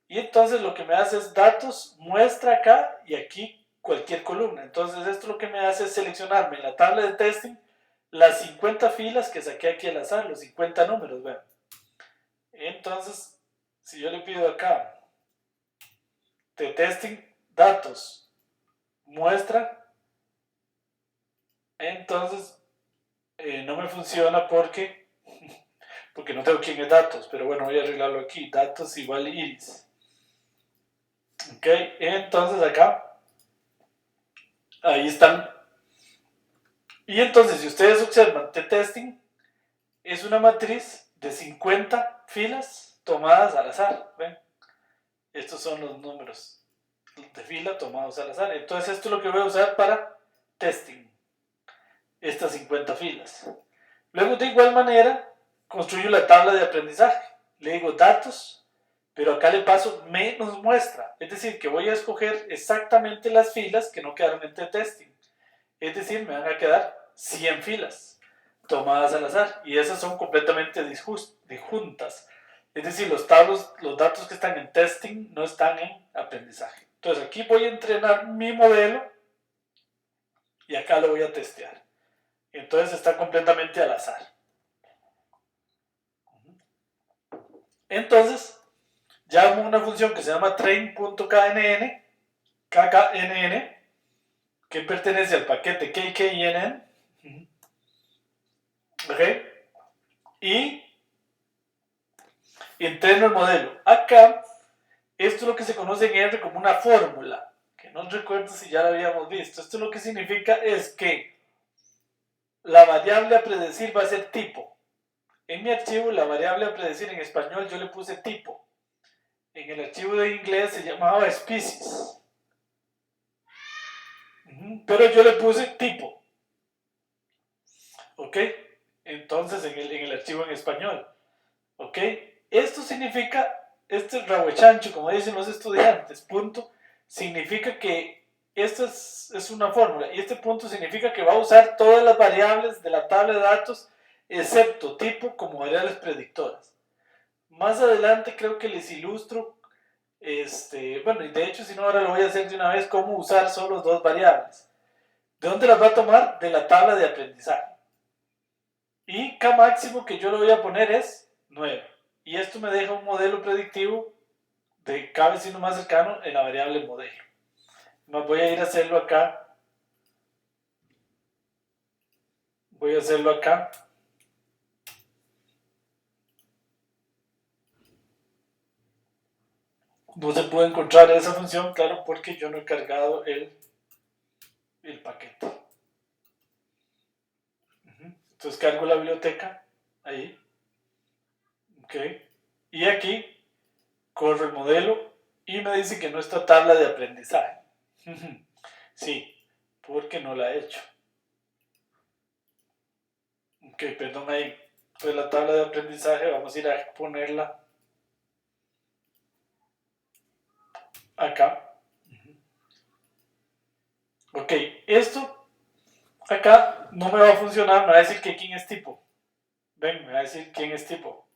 Y entonces lo que me hace es datos, muestra acá y aquí cualquier columna. Entonces esto lo que me hace es seleccionarme en la tabla de testing las 50 filas que saqué aquí al azar, los 50 números. Vean. Entonces, si yo le pido acá de testing, datos, muestra, entonces no me funciona porque porque no tengo quién es datos, pero bueno, voy a arreglarlo aquí, datos igual iris. Ok, entonces acá, ahí están. Y entonces, si ustedes observan, t-testing es una matriz de 50 filas tomadas al azar. ¿Ven? Estos son los números de fila tomados al azar. Entonces, esto es lo que voy a usar para testing. Estas 50 filas. Luego, de igual manera, construyo la tabla de aprendizaje. Le digo datos, pero acá le paso menos muestra. Es decir, que voy a escoger exactamente las filas que no quedaron en t-testing. Es decir, me van a quedar 100 filas tomadas al azar y esas son completamente disjuntas. Es decir, los datos que están en testing no están en aprendizaje. Entonces aquí voy a entrenar mi modelo y acá lo voy a testear. Entonces está completamente al azar. Entonces, llamo una función que se llama train.knn, kknn, que pertenece al paquete kkinn. ¿Ok? Y entreno el modelo. Acá, esto es lo que se conoce en R como una fórmula, que no recuerdo si ya la habíamos visto. Esto lo que significa es que la variable a predecir va a ser tipo. En mi archivo, la variable a predecir en español yo le puse tipo. En el archivo de inglés se llamaba species. Pero yo le puse tipo. ¿Ok? Entonces, en el archivo en español. ¿Ok? Esto significa, este rahuechancho, como dicen los estudiantes, punto, significa que esto es una fórmula y este punto significa que va a usar todas las variables de la tabla de datos excepto tipo como variables predictoras. Más adelante creo que les ilustro, bueno, y de hecho si no ahora lo voy a hacer de una vez, cómo usar solo dos variables. ¿De dónde las va a tomar? De la tabla de aprendizaje. Y K máximo que yo le voy a poner es 9. Y esto me deja un modelo predictivo de K vecino más cercano en la variable modelo. Más voy a ir a hacerlo acá. Voy a hacerlo acá. No se puede encontrar esa función, claro, porque yo no he cargado el paquete. Entonces cargo la biblioteca, ahí. Ok. Y aquí corro el modelo y me dice que no está tabla de aprendizaje. Sí, porque no la he hecho. Ok, perdón ahí. Pues la tabla de aprendizaje, vamos a ir a ponerla acá. Ok, esto acá no me va a funcionar, me va a decir que quién es tipo. Ven, me va a decir quién es tipo.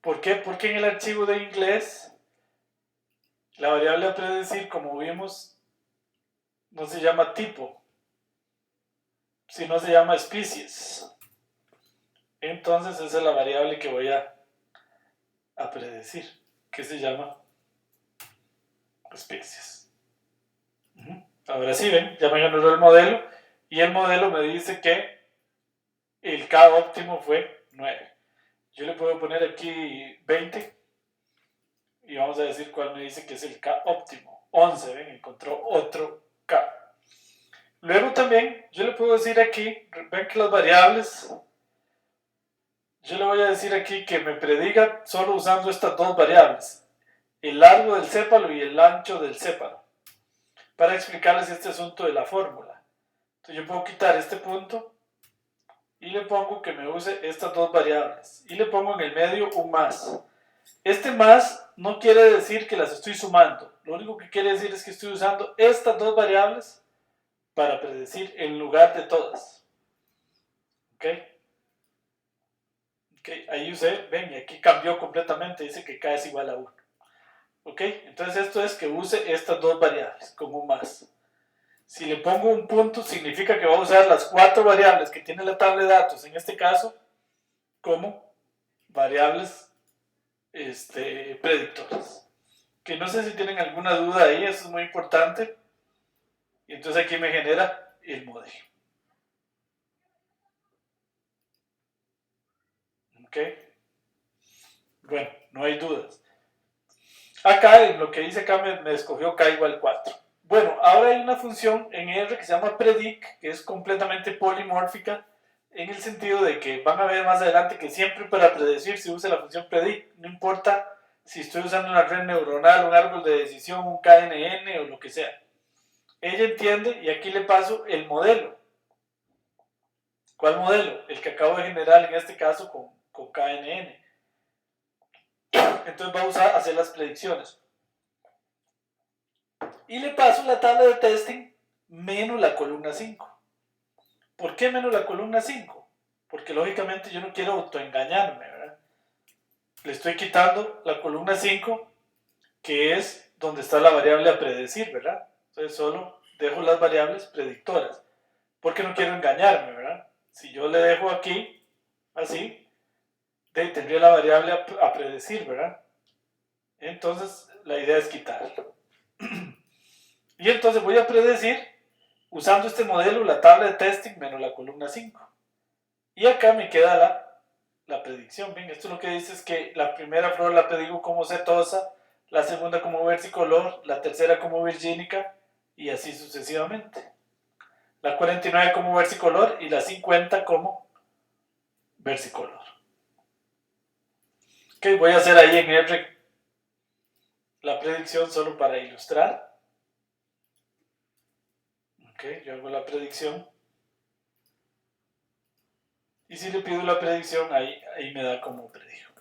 ¿Por qué? Porque en el archivo de inglés la variable a predecir, como vimos, no se llama tipo, sino se llama species. Entonces esa es la variable que voy a predecir, que se llama species. Ahora sí, ven, ya me generó el modelo y el modelo me dice que el K óptimo fue 9. Yo le puedo poner aquí 20 y vamos a decir cuál me dice que es el K óptimo. 11, ven, encontró otro K. Luego también yo le puedo decir aquí, ven que las variables, yo le voy a decir aquí que me prediga solo usando estas dos variables, el largo del sépalo y el ancho del sépalo, para explicarles este asunto de la fórmula. Entonces yo puedo quitar este punto y le pongo que me use estas dos variables y le pongo en el medio un más. Este más no quiere decir que las estoy sumando, lo único que quiere decir es que estoy usando estas dos variables para predecir en lugar de todas. ¿Ok? Ok, ahí usé, ven, y aquí cambió completamente, dice que K es igual a 1. ¿Ok? Entonces esto es que use estas dos variables como más. Si le pongo un punto, significa que va a usar las 4 variables que tiene la tabla de datos, en este caso, como variables predictoras. Que no sé si tienen alguna duda ahí, eso es muy importante. Y entonces aquí me genera el modelo. ¿Ok? Bueno, no hay dudas. Acá, en lo que dice acá, me escogió k igual 4. Bueno, ahora hay una función en R que se llama predict, que es completamente polimórfica, en el sentido de que van a ver más adelante que siempre para predecir se usa la función predict, no importa si estoy usando una red neuronal, un árbol de decisión, un KNN o lo que sea. Ella entiende, y aquí le paso el modelo. ¿Cuál modelo? El que acabo de generar en este caso con KNN. Entonces vamos a hacer las predicciones. Y le paso la tabla de testing menos la columna 5. ¿Por qué menos la columna 5? Porque lógicamente yo no quiero autoengañarme, ¿verdad? Le estoy quitando la columna 5, que es donde está la variable a predecir, ¿verdad? Entonces solo dejo las variables predictoras, porque no quiero engañarme, ¿verdad? Si yo le dejo aquí, así, tendría la variable a predecir, ¿verdad? Entonces la idea es quitarlo. Y entonces voy a predecir usando este modelo la tabla de testing menos la columna 5. Y acá me queda la predicción. Bien, esto lo que dice es que la primera flor la predigo como setosa, la segunda como versicolor, la tercera como virgínica y así sucesivamente. La 49 como versicolor y la 50 como versicolor. Ok, voy a hacer ahí en R la predicción solo para ilustrar. Ok, yo hago la predicción. Y si le pido la predicción, ahí me da como predijo.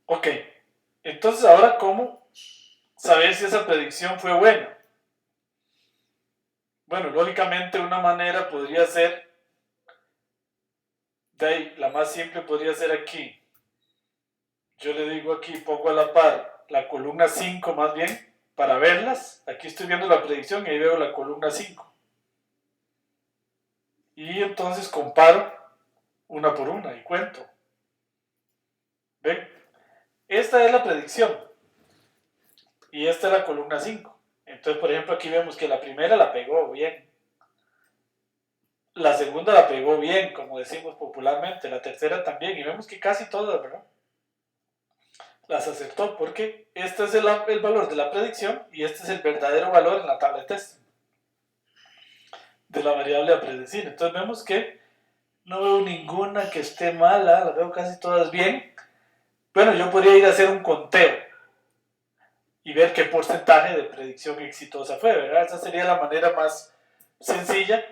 Ok, entonces ahora, ¿cómo saber si esa predicción fue buena? Bueno, lógicamente una manera podría ser, de ahí, la más simple podría ser aquí. Yo le digo aquí, pongo a la par la columna 5 más bien, para verlas. Aquí estoy viendo la predicción y ahí veo la columna 5. Y entonces comparo una por una y cuento. ¿Ven? Esta es la predicción. Y esta es la columna 5. Entonces, por ejemplo, aquí vemos que la primera la pegó bien. La segunda la pegó bien, como decimos popularmente. La tercera también. Y vemos que casi todas, ¿verdad? Las acertó porque este es el valor de la predicción y este es el verdadero valor en la tabla de testing de la variable a predecir. Entonces vemos que no veo ninguna que esté mala, las veo casi todas bien. Bueno, yo podría ir a hacer un conteo y ver qué porcentaje de predicción exitosa fue, ¿verdad? Esa sería la manera más sencilla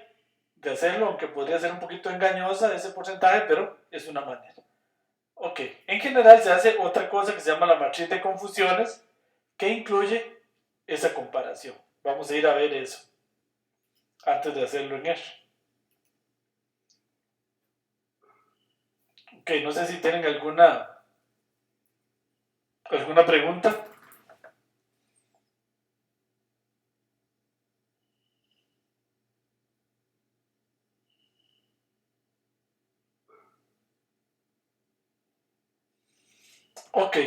de hacerlo, aunque podría ser un poquito engañosa ese porcentaje, pero es una manera. Ok, en general se hace otra cosa que se llama la matriz de confusiones, que incluye esa comparación. Vamos a ir a ver eso antes de hacerlo en R. Ok, no sé si tienen alguna pregunta. Ok,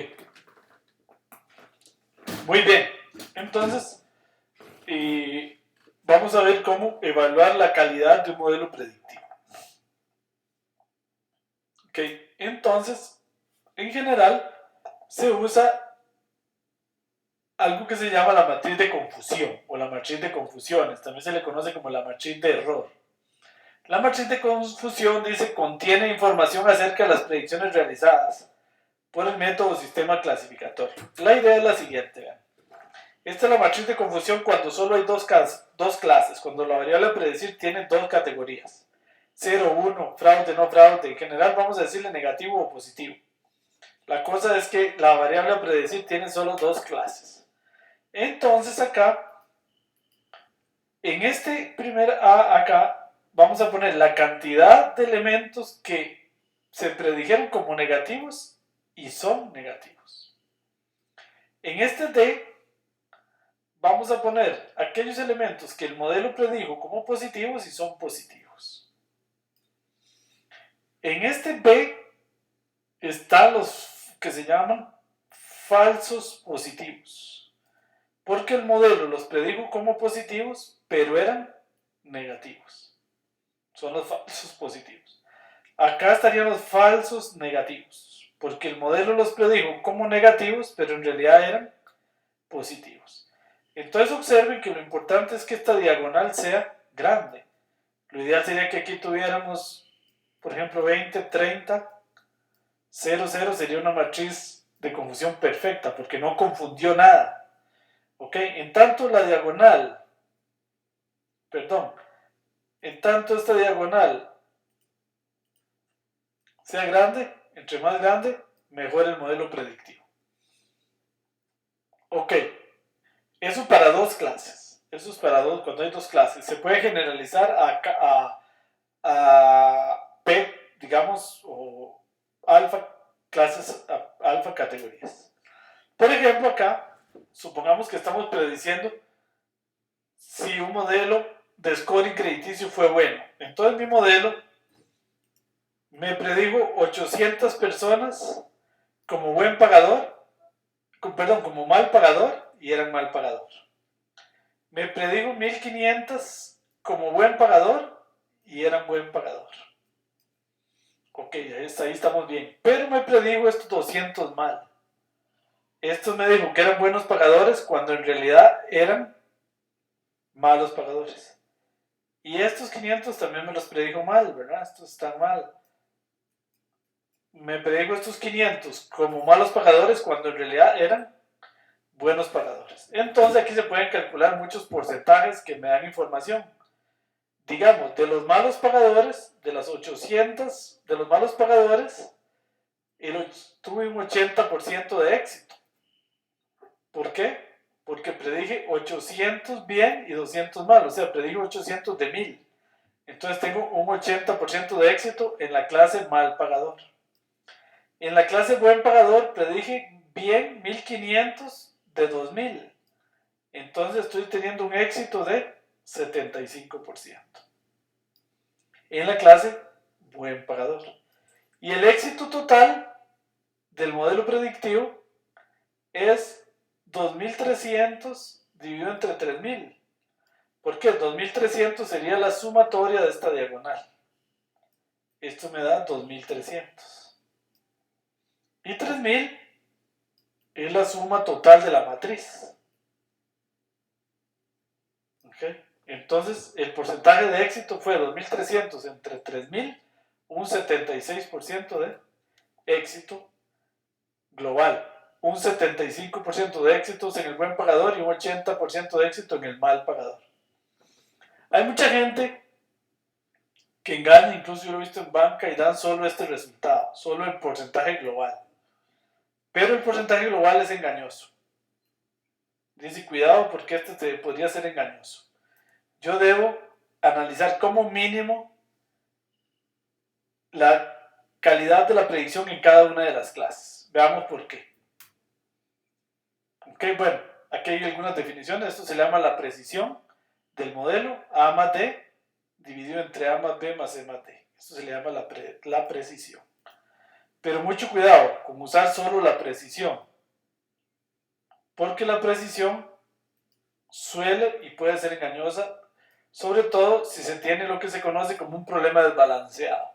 muy bien. Entonces, vamos a ver cómo evaluar la calidad de un modelo predictivo. Ok, entonces, en general, se usa algo que se llama la matriz de confusión o la matriz de confusiones. También se le conoce como la matriz de error. La matriz de confusión dice contiene información acerca de las predicciones realizadas por el método o sistema clasificatorio. La idea es la siguiente. Vean. Esta es la matriz de confusión cuando solo hay dos clases, cuando la variable a predecir tiene dos categorías. 0, 1, fraude, no fraude. En general vamos a decirle negativo o positivo. La cosa es que la variable a predecir tiene solo dos clases. Entonces acá, en este primer A acá, vamos a poner la cantidad de elementos que se predijeron como negativos y son negativos. En este D vamos a poner aquellos elementos que el modelo predijo como positivos y son positivos. En este B están los que se llaman falsos positivos, porque el modelo los predijo como positivos, pero eran negativos. Son los falsos positivos. Acá estarían los falsos negativos, porque el modelo los predijo como negativos, pero en realidad eran positivos. Entonces observen que lo importante es que esta diagonal sea grande. Lo ideal sería que aquí tuviéramos, por ejemplo, 20, 30, 0, 0 sería una matriz de confusión perfecta, porque no confundió nada. ¿Ok? En tanto la diagonal, perdón, en tanto esta diagonal sea grande, entre más grande, mejor el modelo predictivo. Ok, eso para dos clases. Eso es para dos, cuando hay dos clases. Se puede generalizar a P, digamos, o alfa clases, alfa categorías. Por ejemplo, acá, supongamos que estamos prediciendo si un modelo de scoring crediticio fue bueno. Entonces mi modelo me predijo 800 personas como buen pagador, perdón, como mal pagador, y eran mal pagador. Me predijo 1500 como buen pagador y eran buen pagador. Ok, ahí estamos bien. Pero me predijo estos 200 mal. Estos me dijo que eran buenos pagadores cuando en realidad eran malos pagadores. Y estos 500 también me los predijo mal, ¿verdad? Estos están mal. Me predijo estos 500 como malos pagadores cuando en realidad eran buenos pagadores. Entonces aquí se pueden calcular muchos porcentajes que me dan información. Digamos, de los malos pagadores, de las 800, de los malos pagadores, tuve un 80% de éxito. ¿Por qué? Porque predije 800 bien y 200 mal, o sea, predije 800 de 1000. Entonces tengo un 80% de éxito en la clase mal pagador. En la clase buen pagador predije bien 1500 de 2000. Entonces estoy teniendo un éxito de 75%. En la clase buen pagador. Y el éxito total del modelo predictivo es 2300 dividido entre 3000. ¿Por qué? 2300 sería la sumatoria de esta diagonal. Esto me da 2300. Y 3000 es la suma total de la matriz. ¿Okay? Entonces, el porcentaje de éxito fue 2300 entre 3000, un 76% de éxito global, un 75% de éxitos en el buen pagador y un 80% de éxito en el mal pagador. Hay mucha gente que engaña, incluso yo lo he visto en banca, y dan solo este resultado, solo el porcentaje global. Pero el porcentaje global es engañoso. Dice, cuidado porque este podría ser engañoso. Yo debo analizar como mínimo la calidad de la predicción en cada una de las clases. Veamos por qué. Ok, bueno, aquí hay algunas definiciones. Esto se llama la precisión del modelo A más D dividido entre A más B más C más D. Esto se le llama la precisión. Pero mucho cuidado con usar solo la precisión, porque la precisión suele y puede ser engañosa, sobre todo si se tiene lo que se conoce como un problema desbalanceado.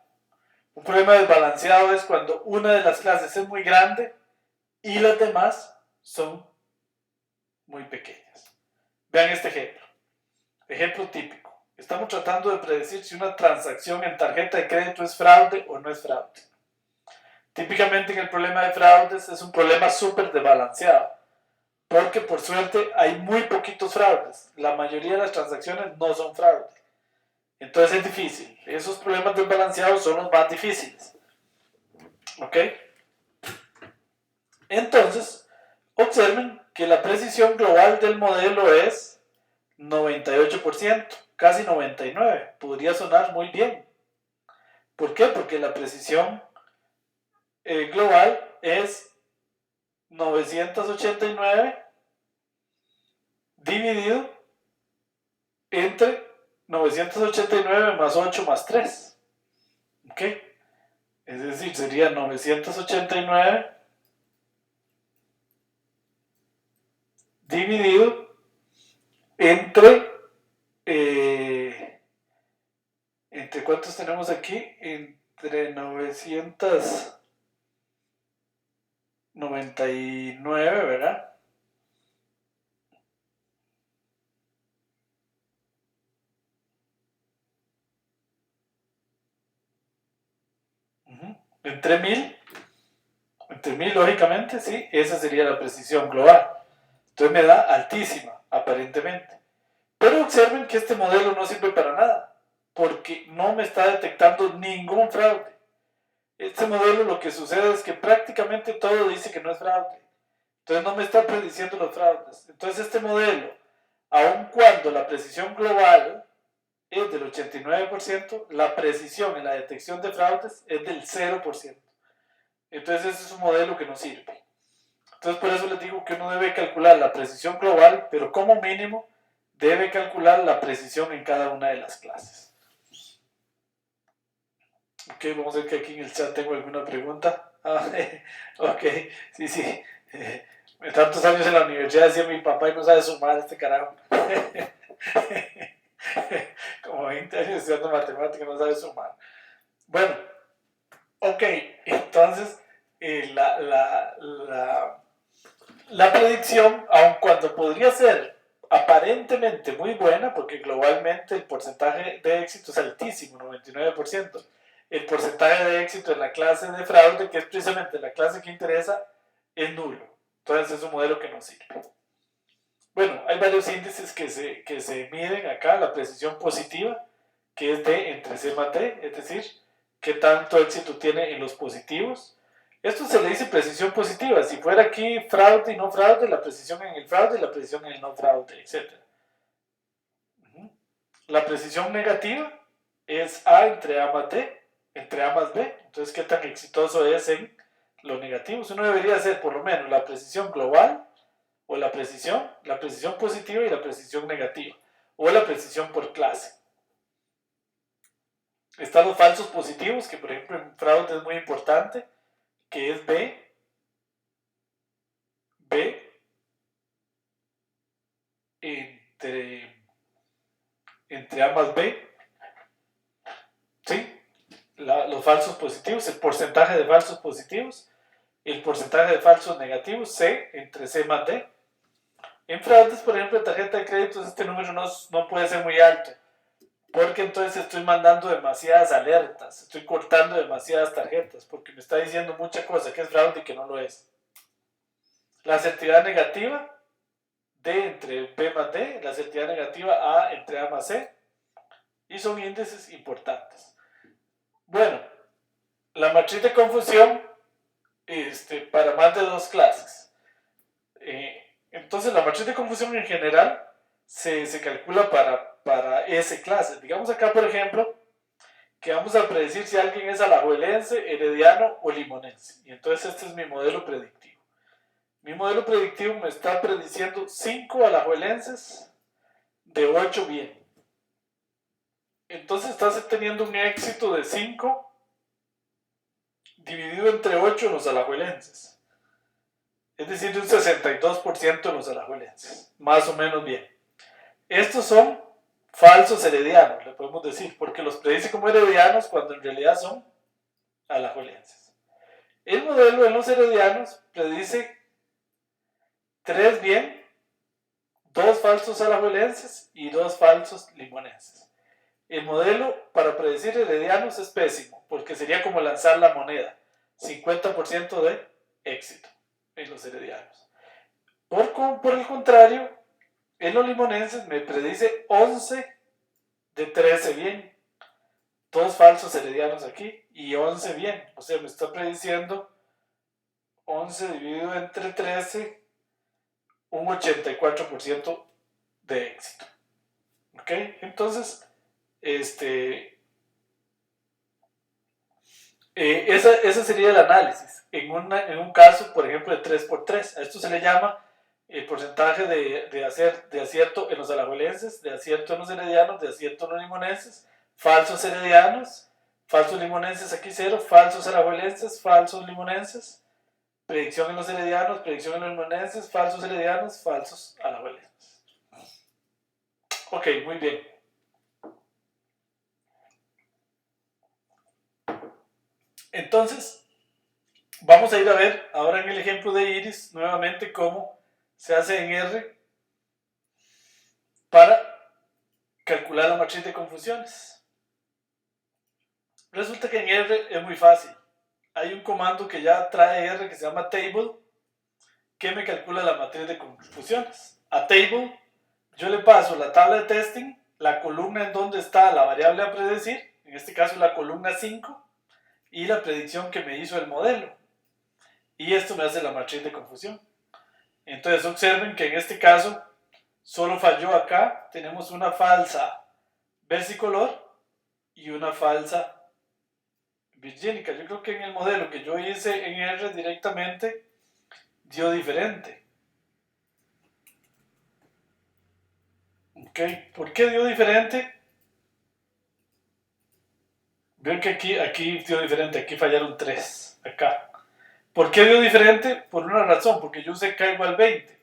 Un problema desbalanceado es cuando una de las clases es muy grande y las demás son muy pequeñas. Vean este ejemplo. Ejemplo típico. Estamos tratando de predecir si una transacción en tarjeta de crédito es fraude o no es fraude. Típicamente en el problema de fraudes es un problema súper desbalanceado, porque por suerte hay muy poquitos fraudes. La mayoría de las transacciones no son fraude. Entonces es difícil. Esos problemas desbalanceados son los más difíciles. ¿Ok? Entonces, observen que la precisión global del modelo es 98%, casi 99%. Podría sonar muy bien. ¿Por qué? Porque la precisión global es 989 dividido entre 989 más 8 más 3. ¿Ok? Es decir, sería 989 dividido entre ¿entre cuántos tenemos aquí? Entre 900 99, ¿verdad? Entre 1000, lógicamente, sí, esa sería la precisión global. Entonces me da altísima, aparentemente. Pero observen que este modelo no sirve para nada, porque no me está detectando ningún fraude. Este modelo lo que sucede es que prácticamente todo dice que no es fraude. Entonces no me está prediciendo los fraudes. Entonces este modelo, aun cuando la precisión global es del 89%, la precisión en la detección de fraudes es del 0%. Entonces ese es un modelo que no sirve. Entonces por eso les digo que uno debe calcular la precisión global, pero como mínimo debe calcular la precisión en cada una de las clases. Ok, vamos a ver que aquí en el chat tengo alguna pregunta. Ok, sí. Tantos años en la universidad decía mi papá y no sabe sumar este carajo. Como 20 años estudiando matemática y no sabe sumar. Bueno, ok, entonces la predicción, aun cuando podría ser aparentemente muy buena, porque globalmente el porcentaje de éxito es altísimo, 99%. El porcentaje de éxito en la clase de fraude, que es precisamente la clase que interesa, es nulo. Entonces es un modelo que no sirve. Bueno, hay varios índices que se miden acá, la precisión positiva, que es D entre C más D, es decir, qué tanto éxito tiene en los positivos. Esto se le dice precisión positiva. Si fuera aquí fraude y no fraude, la precisión en el fraude y la precisión en el no fraude, etc. La precisión negativa es A entre A más D, entre A más B. Entonces, ¿qué tan exitoso es en los negativos? Uno debería hacer por lo menos la precisión global o la precisión positiva y la precisión negativa, o la precisión por clase. Están los falsos positivos, que por ejemplo en fraude es muy importante, que es B entre A más B, ¿sí? Los falsos positivos, el porcentaje de falsos positivos, el porcentaje de falsos negativos, C entre C más D. En fraudes, por ejemplo, en tarjeta de crédito, este número no puede ser muy alto, porque entonces estoy mandando demasiadas alertas, estoy cortando demasiadas tarjetas, porque me está diciendo mucha cosa que es fraude y que no lo es. La asertividad negativa, D entre B más D, la asertividad negativa A entre A más C, y son índices importantes. Bueno, la matriz de confusión para más de dos clases. Entonces la matriz de confusión en general se calcula para S clases. Digamos acá, por ejemplo, que vamos a predecir si alguien es alajuelense, herediano o limonense. Y entonces este es mi modelo predictivo. Mi modelo predictivo me está prediciendo 5 alajuelenses de 8 bien. Entonces estás teniendo un éxito de 5 dividido entre 8 en los alajuelenses. Es decir, de un 62% en los alajuelenses. Más o menos bien. Estos son falsos heredianos, le podemos decir, porque los predice como heredianos cuando en realidad son alajuelenses. El modelo en los heredianos predice 3 bien, 2 falsos alajuelenses y 2 falsos limonenses. El modelo para predecir heredianos es pésimo, porque sería como lanzar la moneda, 50% de éxito en los heredianos. Por el contrario, en los limonenses me predice 11 de 13 bien, 2 falsos heredianos aquí y 11 bien, o sea, me está prediciendo 11 dividido entre 13, un 84% de éxito. ¿Ok? Entonces, ese sería el análisis. En un caso, por ejemplo, de 3x3, a esto se le llama el porcentaje de acierto en los alajuelenses, de acierto en los heredianos, de acierto en los limonenses, falsos heredianos, falsos limonenses aquí 0, falsos alajuelenses, falsos limonenses, predicción en los heredianos, predicción en los limonenses, falsos heredianos, falsos alajuelenses. Ok, muy bien. Entonces, Vamos a ir a ver ahora en el ejemplo de Iris nuevamente cómo se hace en R para calcular la matriz de confusiones. Resulta que en R es muy fácil. Hay un comando que ya trae R que se llama table, que me calcula la matriz de confusiones. A table yo le paso la tabla de testing, la columna en donde está la variable a predecir, en este caso la columna 5, y la predicción que me hizo el modelo. Y esto me hace la matriz de confusión. Entonces observen que en este caso solo falló acá, tenemos una falsa versicolor y una falsa virgínica. Yo creo que en el modelo que yo hice en R directamente dio diferente. ¿Ok? ¿Por qué dio diferente? Ven que aquí dio diferente, aquí fallaron 3, acá. ¿Por qué dio diferente? Por una razón, porque yo usé k igual 20.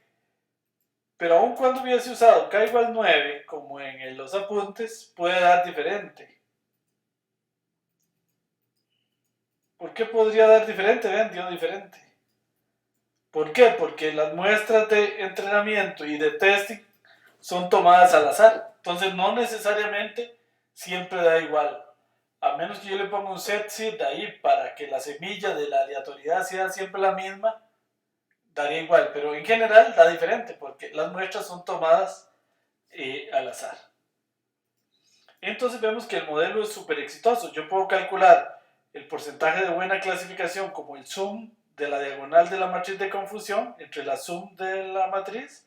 Pero aun cuando hubiese usado k igual 9, como en los apuntes, puede dar diferente. ¿Por qué podría dar diferente? Ven, dio diferente. ¿Por qué? Porque las muestras de entrenamiento y de testing son tomadas al azar. Entonces no necesariamente siempre da igual. A menos que yo le ponga un set seed ahí para que la semilla de la aleatoriedad sea siempre la misma, daría igual. Pero en general da diferente porque las muestras son tomadas al azar. Entonces vemos que el modelo es súper exitoso. Yo puedo calcular el porcentaje de buena clasificación como el sum de la diagonal de la matriz de confusión entre la sum de la matriz,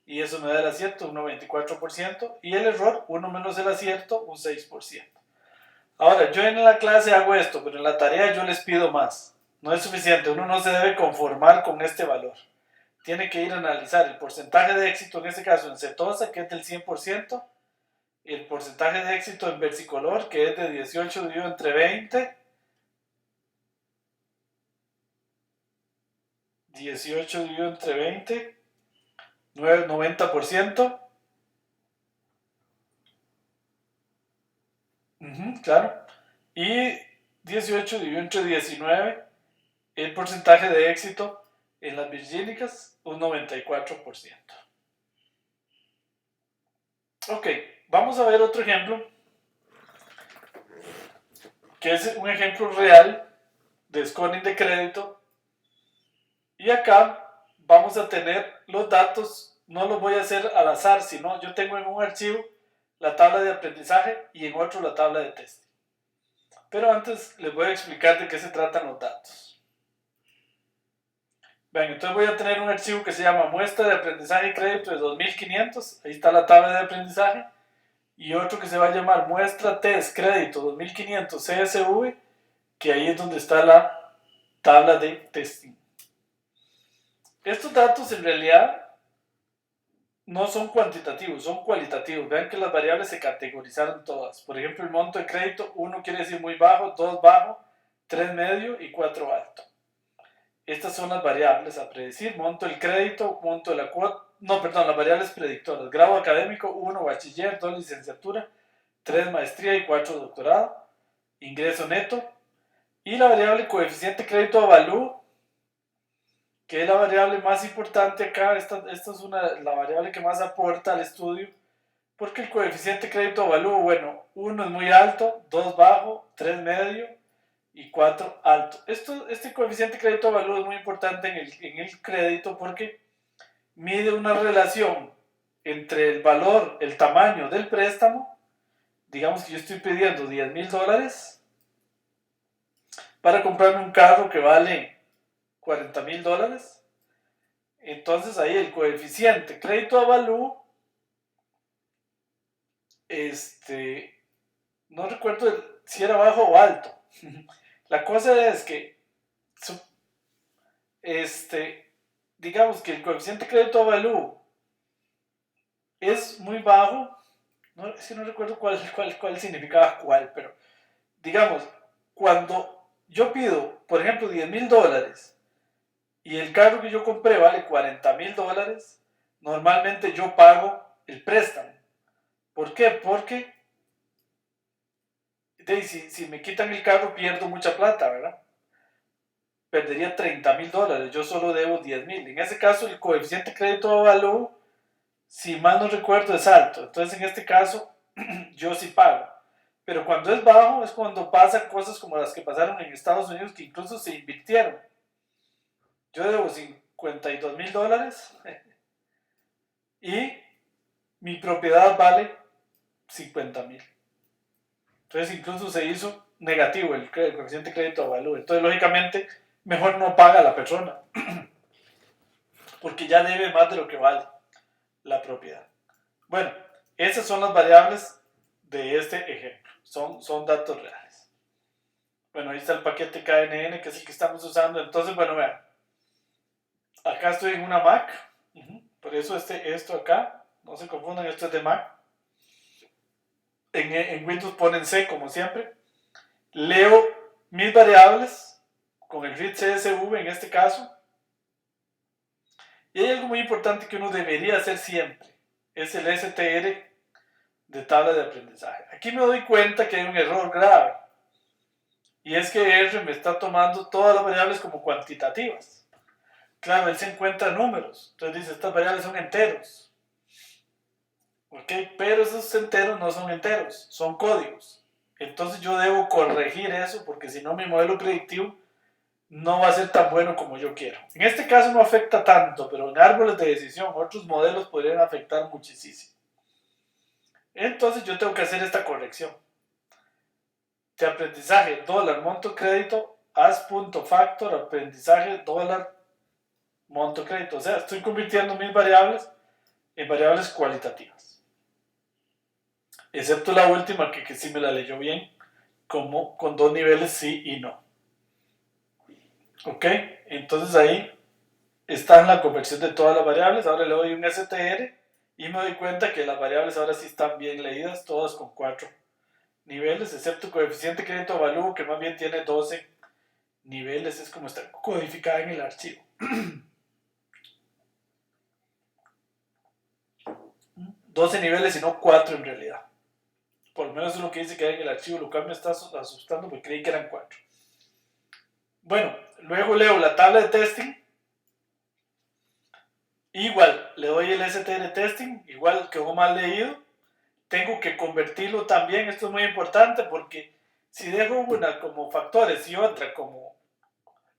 y eso me da el acierto, un 94%, y el error, 1 menos el acierto, un 6%. Ahora, yo en la clase hago esto, pero en la tarea yo les pido más. No es suficiente, uno no se debe conformar con este valor. Tiene que ir a analizar el porcentaje de éxito, en este caso en cetosa, que es del 100%, el porcentaje de éxito en versicolor, que es de 18 dividido entre 20, 18 dividido entre 20, 90%. Claro. Y 18 dividido entre 19, el porcentaje de éxito en las virgínicas, un 94%. Ok, vamos a ver otro ejemplo, que es un ejemplo real de scoring de crédito. Y acá vamos a tener los datos, no los voy a hacer al azar, sino yo tengo en un archivo la tabla de aprendizaje y en otro la tabla de testing. Pero antes les voy a explicar de qué se tratan los datos. Bien, entonces voy a tener un archivo que se llama muestra de aprendizaje y crédito de 2500, ahí está la tabla de aprendizaje, y otro que se va a llamar muestra test crédito 2500 CSV, que ahí es donde está la tabla de testing. Estos datos en realidad no son cuantitativos, son cualitativos. Vean que las variables se categorizaron todas. Por ejemplo, el monto de crédito, 1 quiere decir muy bajo, 2 bajo, 3 medio y 4 alto. Estas son las variables a predecir: monto del crédito, monto de la cuota, no, perdón, las variables predictoras: grado académico, 1 bachiller, 2 licenciatura, 3 maestría y 4 doctorado, ingreso neto, y la variable coeficiente crédito avalúo, que es la variable más importante acá. Esta es la variable que más aporta al estudio, porque el coeficiente crédito avalúo, bueno, 1 es muy alto, 2 bajo, 3 medio y 4 alto. Este coeficiente crédito avalúo es muy importante en el crédito porque mide una relación entre el valor, el tamaño del préstamo. Digamos que yo estoy pidiendo $10,000 para comprarme un carro que vale $40,000. Entonces ahí el coeficiente crédito avalúo, no recuerdo si era bajo o alto. La cosa es que digamos que el coeficiente crédito avalúo es muy bajo. No, es que no recuerdo cuál significaba cuál, pero digamos, cuando yo pido, por ejemplo, $10,000 y el carro que yo compré vale $40,000, normalmente yo pago el préstamo. ¿Por qué? Porque si me quitan el carro pierdo mucha plata, ¿verdad? perdería $30,000. Yo solo debo $10,000. En ese caso, el coeficiente crédito-avalúo, si mal no recuerdo, es alto. Entonces, en este caso, yo sí pago. Pero cuando es bajo, es cuando pasan cosas como las que pasaron en Estados Unidos, que incluso se invirtieron. Yo debo $52,000 y mi propiedad vale $50,000. Entonces, incluso se hizo negativo el coeficiente crédito-avalúo. Entonces, lógicamente, mejor no paga la persona, porque ya debe más de lo que vale la propiedad. Bueno, esas son las variables de este ejemplo. Son datos reales. Bueno, ahí está el paquete KNN, que es el que estamos usando. Entonces, bueno, vean. Acá estoy en una Mac. Por eso esto acá, no se confundan, esto es de Mac. En Windows ponen C, como siempre. Leo mis variables con el read CSV en este caso. Y hay algo muy importante que uno debería hacer siempre. Es el STR de tabla de aprendizaje. Aquí me doy cuenta que hay un error grave. Y es que R me está tomando todas las variables como cuantitativas. Claro, él se encuentra números. Entonces dice, estas variables son enteros. ¿Ok? Pero esos enteros no son enteros, son códigos. Entonces yo debo corregir eso porque si no mi modelo predictivo no va a ser tan bueno como yo quiero. En este caso no afecta tanto, pero en árboles de decisión otros modelos podrían afectar muchísimo. Entonces yo tengo que hacer esta corrección. De aprendizaje, dólar, monto crédito, as.factor, aprendizaje, dólar, monto crédito. O sea, estoy convirtiendo mis variables en variables cualitativas. Excepto la última, que sí me la leyó bien, como con dos niveles sí y no. Ok, entonces ahí está la conversión de todas las variables. Ahora le doy un STR y me doy cuenta que las variables ahora sí están bien leídas, todas con 4 niveles, excepto coeficiente crédito avalúo, que más bien tiene 12 niveles, es como está codificada en el archivo. 12 niveles y no 4 en realidad. Por lo menos es lo que dice que hay en el archivo, lo cual me está asustando porque creí que eran 4. Bueno, luego leo la tabla de testing. Igual, le doy el STR testing, igual quedó mal leído. Tengo que convertirlo también, esto es muy importante porque si dejo una como factores y otra como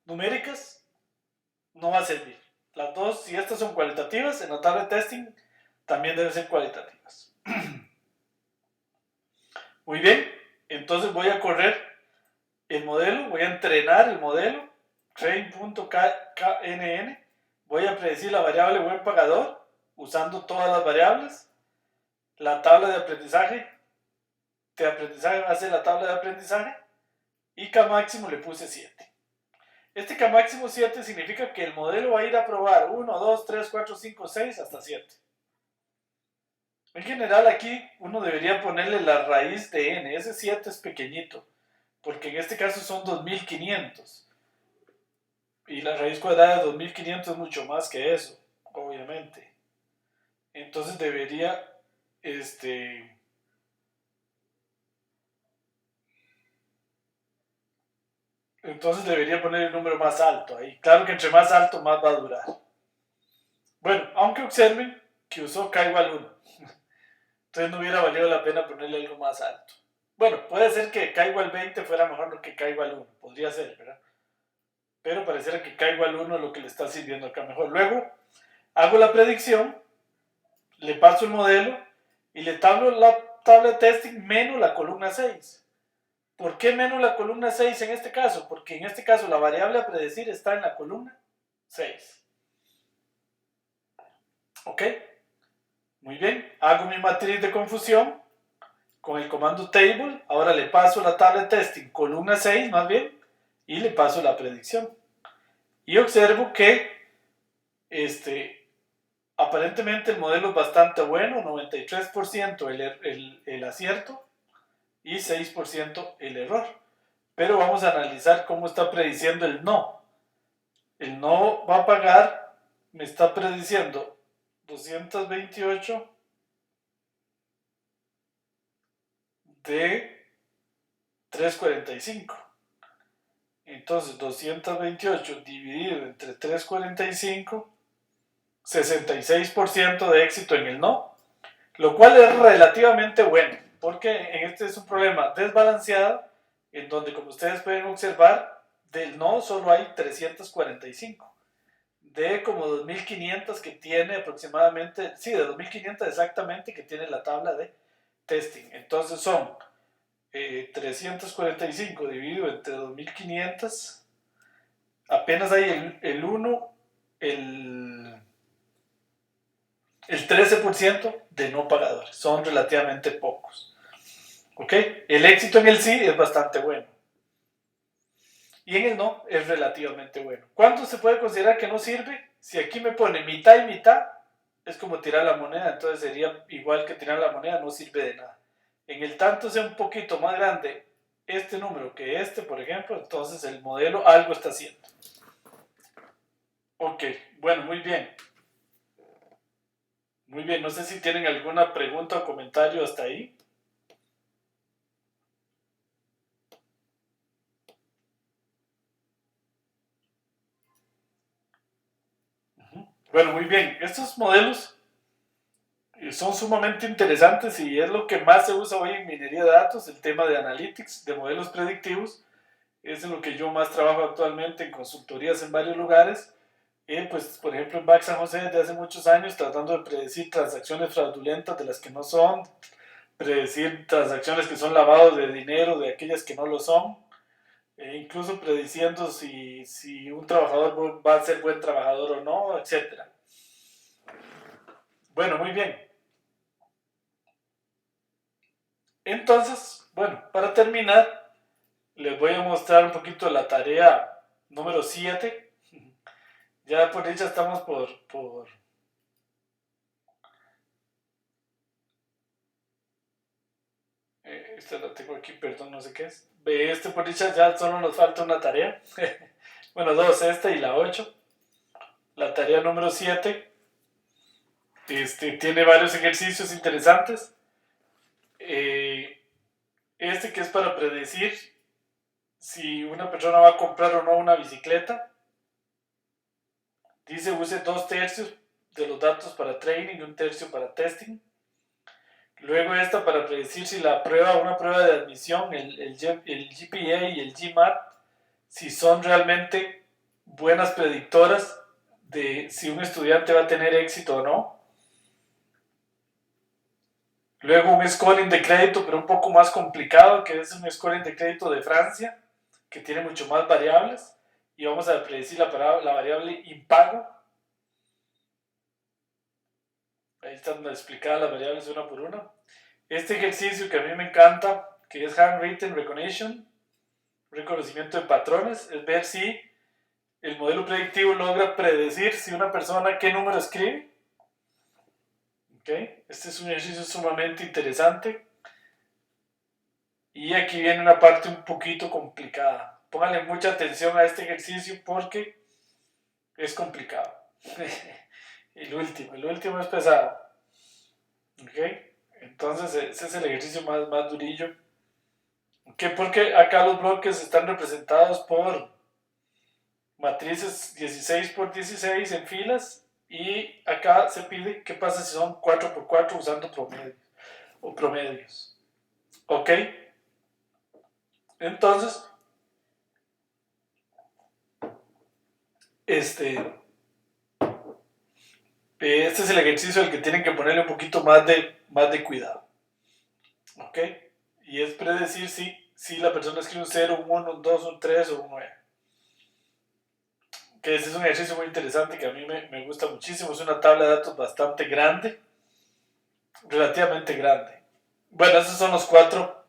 numéricas, no va a servir. Las dos, si estas son cualitativas, en la tabla de testing también deben ser cualitativas. Muy bien, entonces voy a correr el modelo, voy a entrenar el modelo, train.knn, voy a predecir la variable buen pagador usando todas las variables. La tabla de aprendizaje va a ser la tabla de aprendizaje y K máximo le puse 7. Este K máximo 7 significa que el modelo va a ir a probar 1, 2, 3, 4, 5, 6 hasta 7. En general aquí uno debería ponerle la raíz de n, ese 7 es pequeñito, porque en este caso son 2500 y la raíz cuadrada de 2500 es mucho más que eso, obviamente. Entonces debería poner el número más alto ahí. Claro que entre más alto más va a durar. Bueno, aunque observen que usó K igual 1. Entonces no hubiera valido la pena ponerle algo más alto. Bueno, puede ser que K igual 20 fuera mejor que K igual 1. Podría ser, ¿verdad? Pero pareciera que K igual 1 es lo que le está sirviendo acá mejor. Luego, hago la predicción, le paso el modelo y le tablo la tabla de testing menos la columna 6. ¿Por qué menos la columna 6 en este caso? Porque en este caso la variable a predecir está en la columna 6. ¿Ok? Muy bien. Hago mi matriz de confusión con el comando table. Ahora le paso la tabla de testing, columna 6 más bien, y le paso la predicción. Y observo que aparentemente el modelo es bastante bueno, 93% el acierto y 6% el error. Pero vamos a analizar cómo está prediciendo el no. El no va a pagar, me está prediciendo 228 de 345. Entonces 228 dividido entre 345, 66% de éxito en el no, lo cual es relativamente bueno, porque en este es un problema desbalanceado, en donde, como ustedes pueden observar, del no solo hay 345, de como 2500 que tiene aproximadamente, sí, de 2500 exactamente que tiene la tabla de testing. Entonces son 345 dividido entre 2500, apenas hay el 1, el 13% de no pagadores, son relativamente pocos. ¿Ok? El éxito en el sí es bastante bueno. Y en el no es relativamente bueno. ¿Cuánto se puede considerar que no sirve? Si aquí me pone mitad y mitad, es como tirar la moneda, entonces sería igual que tirar la moneda, no sirve de nada. En el tanto sea un poquito más grande este número que este, por ejemplo, entonces el modelo algo está haciendo. Ok, bueno, muy bien. Muy bien, no sé si tienen alguna pregunta o comentario hasta ahí. Bueno, muy bien. Estos modelos son sumamente interesantes y es lo que más se usa hoy en minería de datos, el tema de analytics, de modelos predictivos. Es en lo que yo más trabajo actualmente en consultorías en varios lugares. Pues, por ejemplo, en Back San José desde hace muchos años tratando de predecir transacciones fraudulentas de las que no son, predecir transacciones que son lavados de dinero de aquellas que no lo son, incluso prediciendo si un trabajador va a ser buen trabajador o no, etc. Bueno, muy bien. Entonces, bueno, para terminar, les voy a mostrar un poquito la tarea número 7. Ya por dicha estamos por esta la tengo aquí, perdón, no sé qué es. Por dicha ya solo nos falta una tarea. Bueno, dos, esta y la 8. La tarea número 7 tiene varios ejercicios interesantes. Que es para predecir si una persona va a comprar o no una bicicleta. Dice use 2/3 de los datos para training y 1/3 para testing. Luego esta para predecir si una prueba de admisión, el GPA y el GMAT, si son realmente buenas predictoras de si un estudiante va a tener éxito o no. Luego un scoring de crédito, pero un poco más complicado, que es un scoring de crédito de Francia, que tiene mucho más variables. Y vamos a predecir la variable impago. Ahí están explicadas las variables una por una. Este ejercicio que a mí me encanta, que es Handwritten Recognition, reconocimiento de patrones, es ver si el modelo predictivo logra predecir si una persona qué número escribe. ¿Okay? Este es un ejercicio sumamente interesante. Y aquí viene una parte un poquito complicada. Pónganle mucha atención a este ejercicio porque es complicado. El último es pesado. ¿Okay? Entonces ese es el ejercicio más durillo. ¿Okay? Porque acá los bloques están representados por matrices 16x16 en filas y acá se pide qué pasa si son 4x4 usando promedios. ¿Ok? Entonces, este es el ejercicio al que tienen que ponerle un poquito más de cuidado. ¿Ok? Y es predecir si la persona escribe un 0, un 1, un 2, un 3 o un 9. Que este es un ejercicio muy interesante que a mí me gusta muchísimo. Es una tabla de datos bastante grande, relativamente grande. Bueno, esos son los 4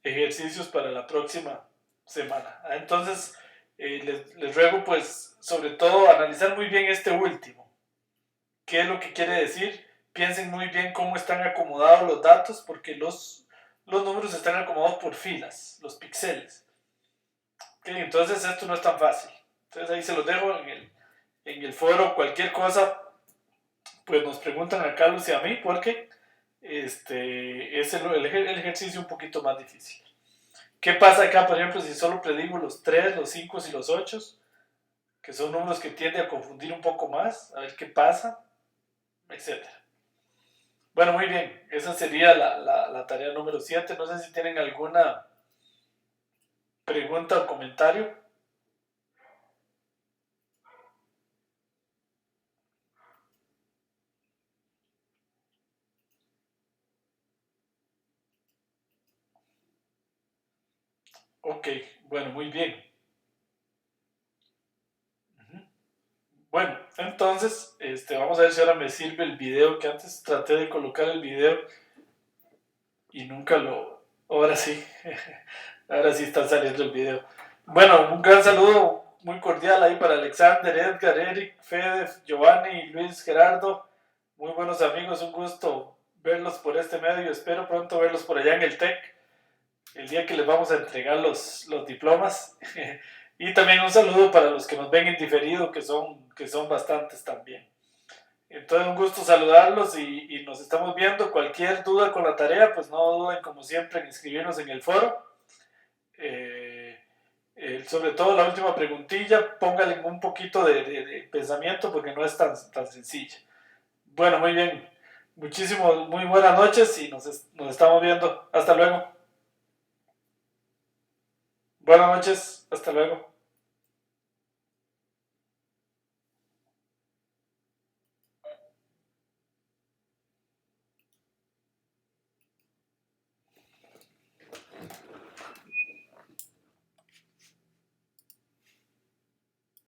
ejercicios para la próxima semana. Entonces, les ruego, pues, sobre todo, analizar muy bien este último. ¿Qué es lo que quiere decir? Piensen muy bien cómo están acomodados los datos, porque los números están acomodados por filas, los píxeles. ¿Okay? Entonces, esto no es tan fácil. Entonces, ahí se los dejo en el foro. Cualquier cosa, pues nos preguntan a Carlos y a mí, porque es el ejercicio un poquito más difícil. ¿Qué pasa acá, por ejemplo, si solo predigo los 3, los 5 y los 8, que son números que tienden a confundir un poco más? A ver qué pasa, etcétera. Bueno, muy bien, esa sería la tarea número 7. No sé si tienen alguna pregunta o comentario. Ok, bueno, muy bien. Bueno, entonces, vamos a ver si ahora me sirve el video, que antes traté de colocar el video y nunca lo... Ahora sí, ahora sí está saliendo el video. Bueno, un gran saludo muy cordial ahí para Alexander, Edgar, Eric, Fede, Giovanni, Luis, Gerardo. Muy buenos amigos, un gusto verlos por este medio. Espero pronto verlos por allá en el TEC, el día que les vamos a entregar los diplomas. Y también un saludo para los que nos ven en diferido, que son bastantes también. Entonces, un gusto saludarlos y nos estamos viendo. Cualquier duda con la tarea, pues no duden, como siempre, en inscribirnos en el foro. Eh, Sobre todo la última preguntilla, póngale un poquito de pensamiento porque no es tan sencilla. Bueno, muy bien. Muy buenas noches y nos estamos viendo. Hasta luego. Buenas noches. Hasta luego.